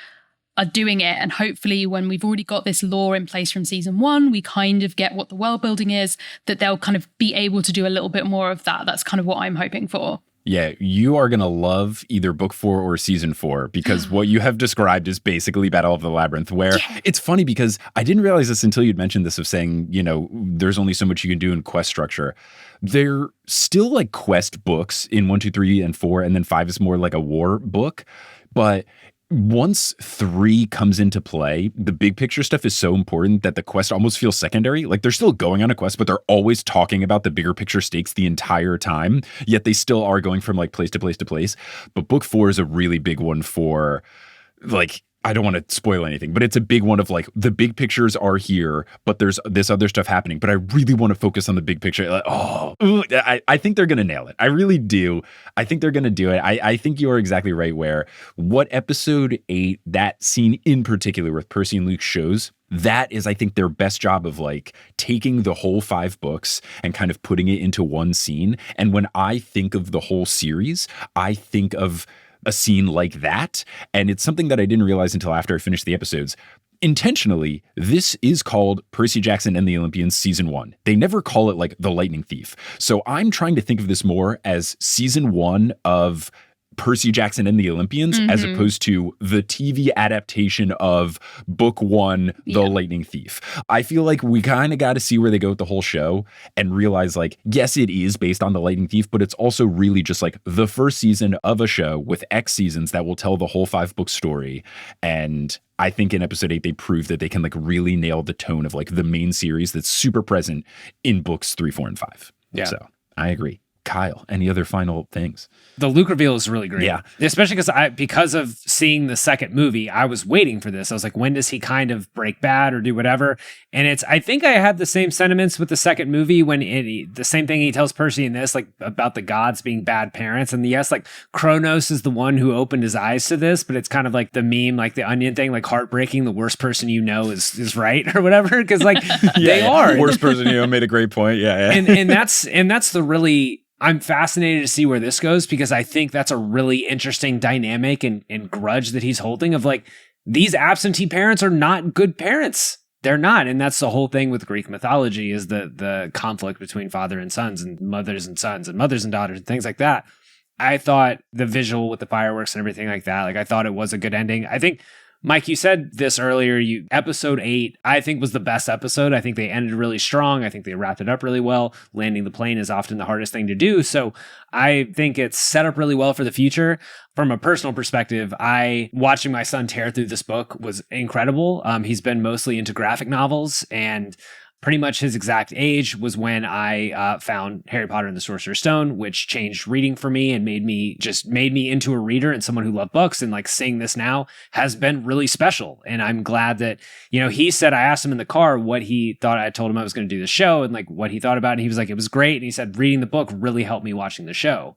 are doing it. And hopefully when we've already got this lore in place from season 1, we kind of get what the world building is, that they'll kind of be able to do a little bit more of that. That's kind of what I'm hoping for. Yeah, you are going to love either book 4 or season 4, because what you have described is basically Battle of the Labyrinth, where it's funny because I didn't realize this until you'd mentioned this, of saying, you know, there's only so much you can do in quest structure. They're still like quest books in 1, 2, 3, and 4, and then 5 is more like a war book. But once 3 comes into play, the big picture stuff is so important that the quest almost feels secondary. Like, they're still going on a quest, but they're always talking about the bigger picture stakes the entire time, yet they still are going from like place to place to place. But book 4 is a really big one for, like, I don't want to spoil anything, but it's a big one of like, the big pictures are here, but there's this other stuff happening. But I really want to focus on the big picture. Like, I think they're going to nail it. I really do. I think they're going to do it. I think you are exactly right, where what episode 8, that scene in particular with Percy and Luke shows, that is, I think, their best job of like taking the whole 5 books and kind of putting it into one scene. And when I think of the whole series, I think of a scene like that. And it's something that I didn't realize until after I finished the episodes. Intentionally, this is called Percy Jackson and the Olympians season 1. They never call it like the Lightning Thief. So I'm trying to think of this more as season 1 of Percy Jackson and the Olympians, as opposed to the TV adaptation of book 1, The Lightning Thief. I feel like we kind of got to see where they go with the whole show and realize, like, yes, it is based on The Lightning Thief, but it's also really just like the first season of a show with X seasons that will tell the whole 5-book story. And I think in episode 8, they prove that they can like really nail the tone of like the main series that's super present in books 3, 4, and 5. Yeah. So I agree. Kyle, any other final things? The Luke reveal is really great. Yeah. Especially because of seeing the second movie, I was waiting for this. I was like, when does he kind of break bad or do whatever? And I think I had the same sentiments with the second movie when the same thing he tells Percy in this, like about the gods being bad parents. And yes, like Kronos is the one who opened his eyes to this, but it's kind of like the meme, like the Onion thing, like heartbreaking. The worst person you know is right or whatever. Cause like they are. Worst person you know made a great point. Yeah. And that's the really, I'm fascinated to see where this goes, because I think that's a really interesting dynamic and grudge that he's holding of like, these absentee parents are not good parents. they're not. And that's the whole thing with Greek mythology, is the conflict between father and sons and mothers and sons and mothers and daughters and things like that. I thought the visual with the fireworks and everything like that, like I thought it was a good ending. I think, Mike, you said this earlier, episode 8, I think was the best episode. I think they ended really strong. I think they wrapped it up really well. Landing the plane is often the hardest thing to do. So I think it's set up really well for the future. From a personal perspective, watching my son tear through this book was incredible. He's been mostly into graphic novels, and pretty much his exact age was when I found Harry Potter and the Sorcerer's Stone, which changed reading for me and made me into a reader and someone who loved books. And like seeing this now has been really special. And I'm glad that, he said, I asked him in the car what he thought. I told him I was going to do the show and like what he thought about it. And he was like, it was great. And he said, reading the book really helped me watching the show.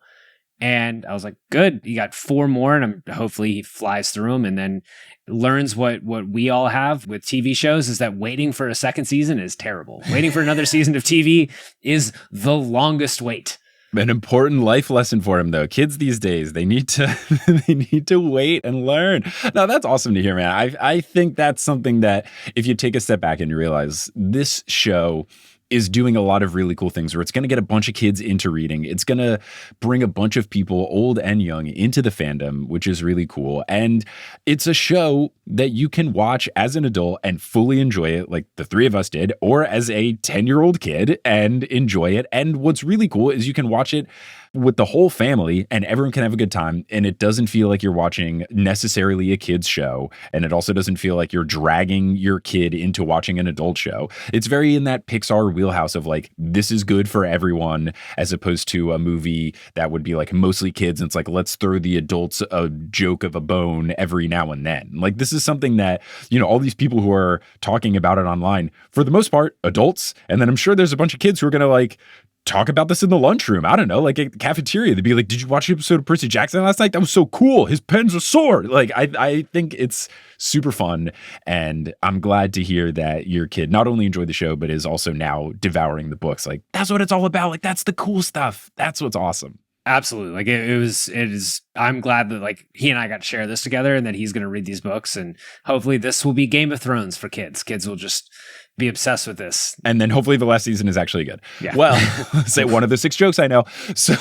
And I was like, good. You got 4 more, and hopefully he flies through them and then learns what we all have with TV shows, is that waiting for a second season is terrible. Waiting for another season of TV is the longest wait. An important life lesson for him, though. Kids these days, they need to wait and learn. No, that's awesome to hear, man. I think that's something that if you take a step back and you realize this show is doing a lot of really cool things where it's going to get a bunch of kids into reading. It's going to bring a bunch of people, old and young, into the fandom, which is really cool. And it's a show that you can watch as an adult and fully enjoy it, like the 3 of us did, or as a 10-year-old kid and enjoy it. And what's really cool is you can watch it with the whole family and everyone can have a good time. And it doesn't feel like you're watching necessarily a kid's show. And it also doesn't feel like you're dragging your kid into watching an adult show. It's very in that Pixar wheelhouse of like, this is good for everyone, as opposed to a movie that would be like mostly kids. And it's like, let's throw the adults a joke of a bone every now and then. Like, this is something that, all these people who are talking about it online, for the most part, adults. And then I'm sure there's a bunch of kids who are going to like talk about this in the lunchroom. I don't know, like a cafeteria. They'd be like, did you watch the episode of Percy Jackson last night? That was so cool. His pen's a sword. Like, I think it's super fun. And I'm glad to hear that your kid not only enjoyed the show, but is also now devouring the books. Like, that's what it's all about. Like, that's the cool stuff. That's what's awesome. Absolutely. Like it is, I'm glad that like he and I got to share this together and that he's going to read these books, and hopefully this will be Game of Thrones for kids. Kids will just be obsessed with this. And then hopefully the last season is actually good. Yeah. Well, say one of the 6 jokes I know. So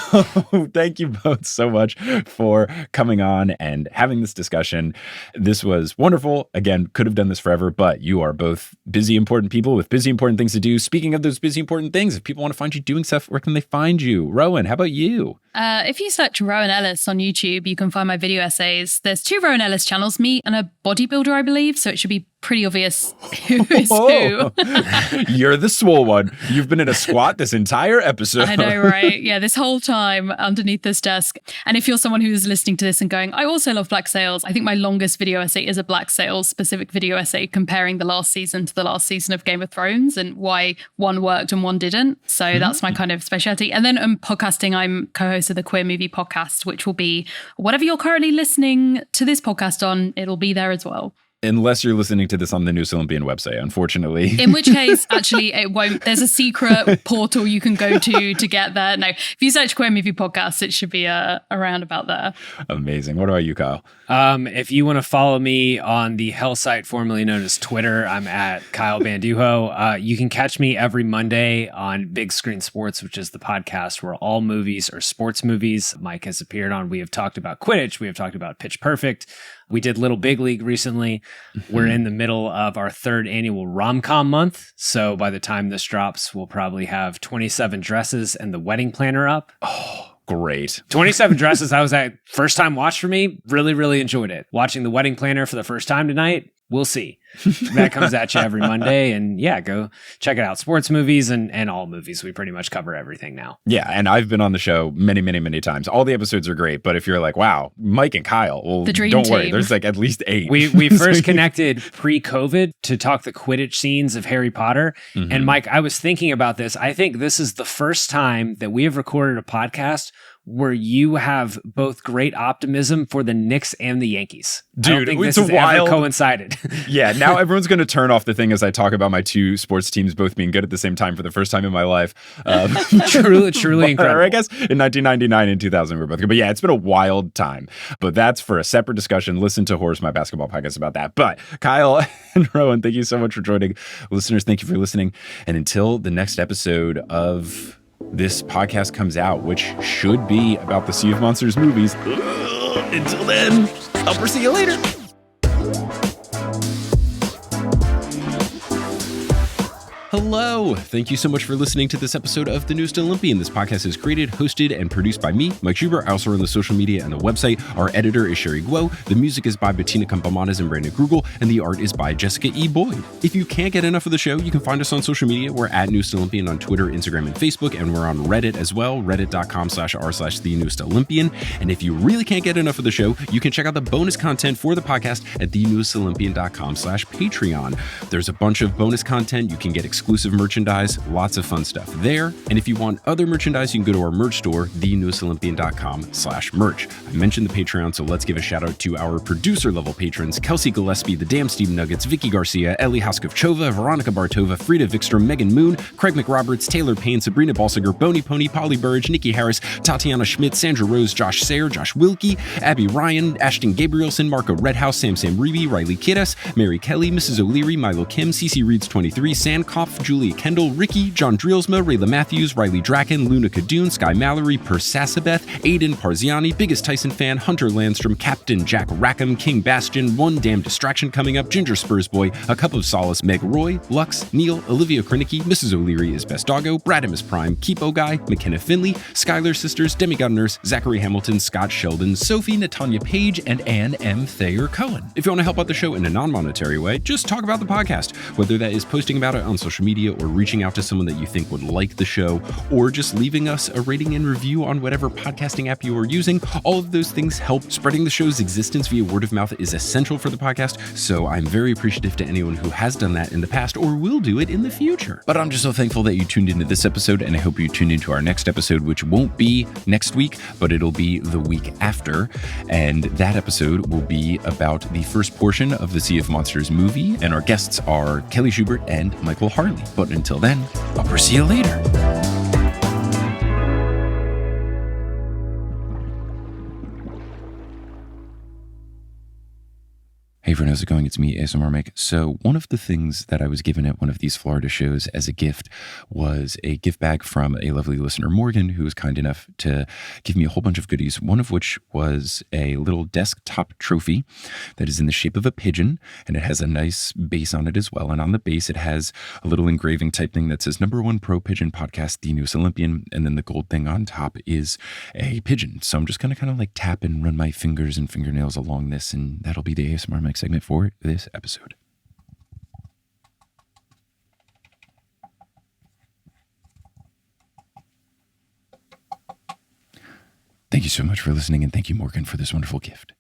thank you both so much for coming on and having this discussion. This was wonderful. Again, could have done this forever, but you are both busy, important people with busy, important things to do. Speaking of those busy, important things, if people want to find you doing stuff, where can they find you? Rowan, how about you? If you search Rowan Ellis on YouTube, you can find my video essays. There's 2 Rowan Ellis channels, me and a bodybuilder, I believe. So it should be pretty obvious who is who. You're the swole one. You've been in a squat this entire episode. I know, right? Yeah, this whole time underneath this desk. And if you're someone who is listening to this and going, I also love Black Sails, I think my longest video essay is a Black Sails specific video essay comparing the last season to the last season of Game of Thrones and why one worked and one didn't. So that's my kind of specialty. And then podcasting, I'm co-host of the Queer Movie Podcast, which will be whatever you're currently listening to this podcast on, it'll be there as well. Unless you're listening to this on the New Olympian website, unfortunately. In which case, actually, it won't. There's a secret portal you can go to get there. No, if you search Queer Movie Podcast, it should be around about there. Amazing. What about you, Kyle? If you want to follow me on the hell site formerly known as Twitter, I'm at Kyle Bandujo. You can catch me every Monday on Big Screen Sports, which is the podcast where all movies are sports movies. Mike has appeared on. We have talked about Quidditch. We have talked about Pitch Perfect. We did Little Big League recently. We're in the middle of our 3rd annual rom-com month. So by the time this drops, we'll probably have 27 Dresses and The Wedding Planner up. Oh, great. 27 Dresses. I was at first time watch for me. Really, really enjoyed it. Watching The Wedding Planner for the first time tonight. We'll see. That comes at you every Monday. And yeah, go check it out. Sports movies and all movies. We pretty much cover everything now. Yeah. And I've been on the show many, many, many times. All the episodes are great. But if you're like, wow, Mike and Kyle, well, don't worry. There's like at least 8. We first connected pre-COVID to talk the Quidditch scenes of Harry Potter. And Mike, I was thinking about this. I think this is the first time that we have recorded a podcast where you have both great optimism for the Knicks and the Yankees. Dude, I don't think it's this a has wild ever coincided. Yeah, now everyone's going to turn off the thing as I talk about my two sports teams both being good at the same time for the first time in my life. Truly incredible. Or I guess in 1999 and 2000 we were both good. But yeah, it's been a wild time. But that's for a separate discussion. Listen to Horse, my basketball podcast about that. But Kyle and Rowan, thank you so much for joining. Listeners, thank you for listening. And until the next episode of this podcast comes out, which should be about the Sea of Monsters movies. Until then, I'll see you later. Hello. Thank you so much for listening to this episode of The Newest Olympian. This podcast is created, hosted, and produced by me, Mike Schubert. I also run the social media and the website. Our editor is Sherry Guo. The music is by Bettina Campamanes and Brandon Krugel, and the art is by Jessica E. Boyd. If you can't get enough of the show, you can find us on social media. We're at Newest Olympian on Twitter, Instagram, and Facebook, and we're on Reddit as well, reddit.com/r/The Newest Olympian. And if you really can't get enough of the show, you can check out the bonus content for the podcast at thenewestolympian.com/Patreon. There's a bunch of bonus content. You can get exclusive merchandise, lots of fun stuff there. And if you want other merchandise, you can go to our merch store, thenewestolympian.com/merch. I mentioned the Patreon, so let's give a shout out to our producer level patrons: Kelsey Gillespie, The Damn Steve Nuggets, Vicky Garcia, Ellie Hoskovchova, Veronica Bartova, Frida Vikstrom, Megan Moon, Craig McRoberts, Taylor Payne, Sabrina Balsiger, Boney Pony, Polly Burridge, Nikki Harris, Tatiana Schmidt, Sandra Rose, Josh Sayer, Josh Wilkie, Abby Ryan, Ashton Gabrielson, Marco Redhouse, Sam Reeby, Riley Kiddes, Mary Kelly, Mrs. O'Leary, Milo Kim, CC Reeds 23, Sandkopf, Julia Kendall, Ricky, John Drielsma, Rayla Matthews, Riley Draken, Luna Kadoon, Sky Mallory, Persasabeth, Aiden Parziani, Biggest Tyson Fan, Hunter Landstrom, Captain Jack Rackham, King Bastion, One Damn Distraction Coming Up, Ginger Spurs Boy, A Cup of Solace, Meg Roy, Lux, Neil, Olivia Krinicki, Mrs. O'Leary is Best Doggo, Bradimus Prime, Keepo Guy, McKenna Finley, Skylar Sisters, Demigod Nurse, Zachary Hamilton, Scott Sheldon, Sophie, Natanya Page, and Ann M. Thayer Cohen. If you want to help out the show in a non-monetary way, just talk about the podcast, whether that is posting about it on social media or reaching out to someone that you think would like the show, or just leaving us a rating and review on whatever podcasting app you are using. All of those things help. Spreading the show's existence via word of mouth is essential for the podcast, so I'm very appreciative to anyone who has done that in the past or will do it in the future. But I'm just so thankful that you tuned into this episode, and I hope you tune into our next episode, which won't be next week, but it'll be the week after, and that episode will be about the first portion of the Sea of Monsters movie, and our guests are Kelly Schubert and Michael Harley. But until then, I'll see you later. Hey everyone, how's it going? It's me, ASMR Mike. So one of the things that I was given at one of these Florida shows as a gift was a gift bag from a lovely listener, Morgan, who was kind enough to give me a whole bunch of goodies, one of which was a little desktop trophy that is in the shape of a pigeon, and it has a nice base on it as well. And on the base, it has a little engraving type thing that says #1 Pro Pigeon Podcast, The Newest Olympian, and then the gold thing on top is a pigeon. So I'm just going to kind of like tap and run my fingers and fingernails along this, and that'll be the ASMR Mike segment for this episode. Thank you so much for listening, and thank you, Morgan, for this wonderful gift.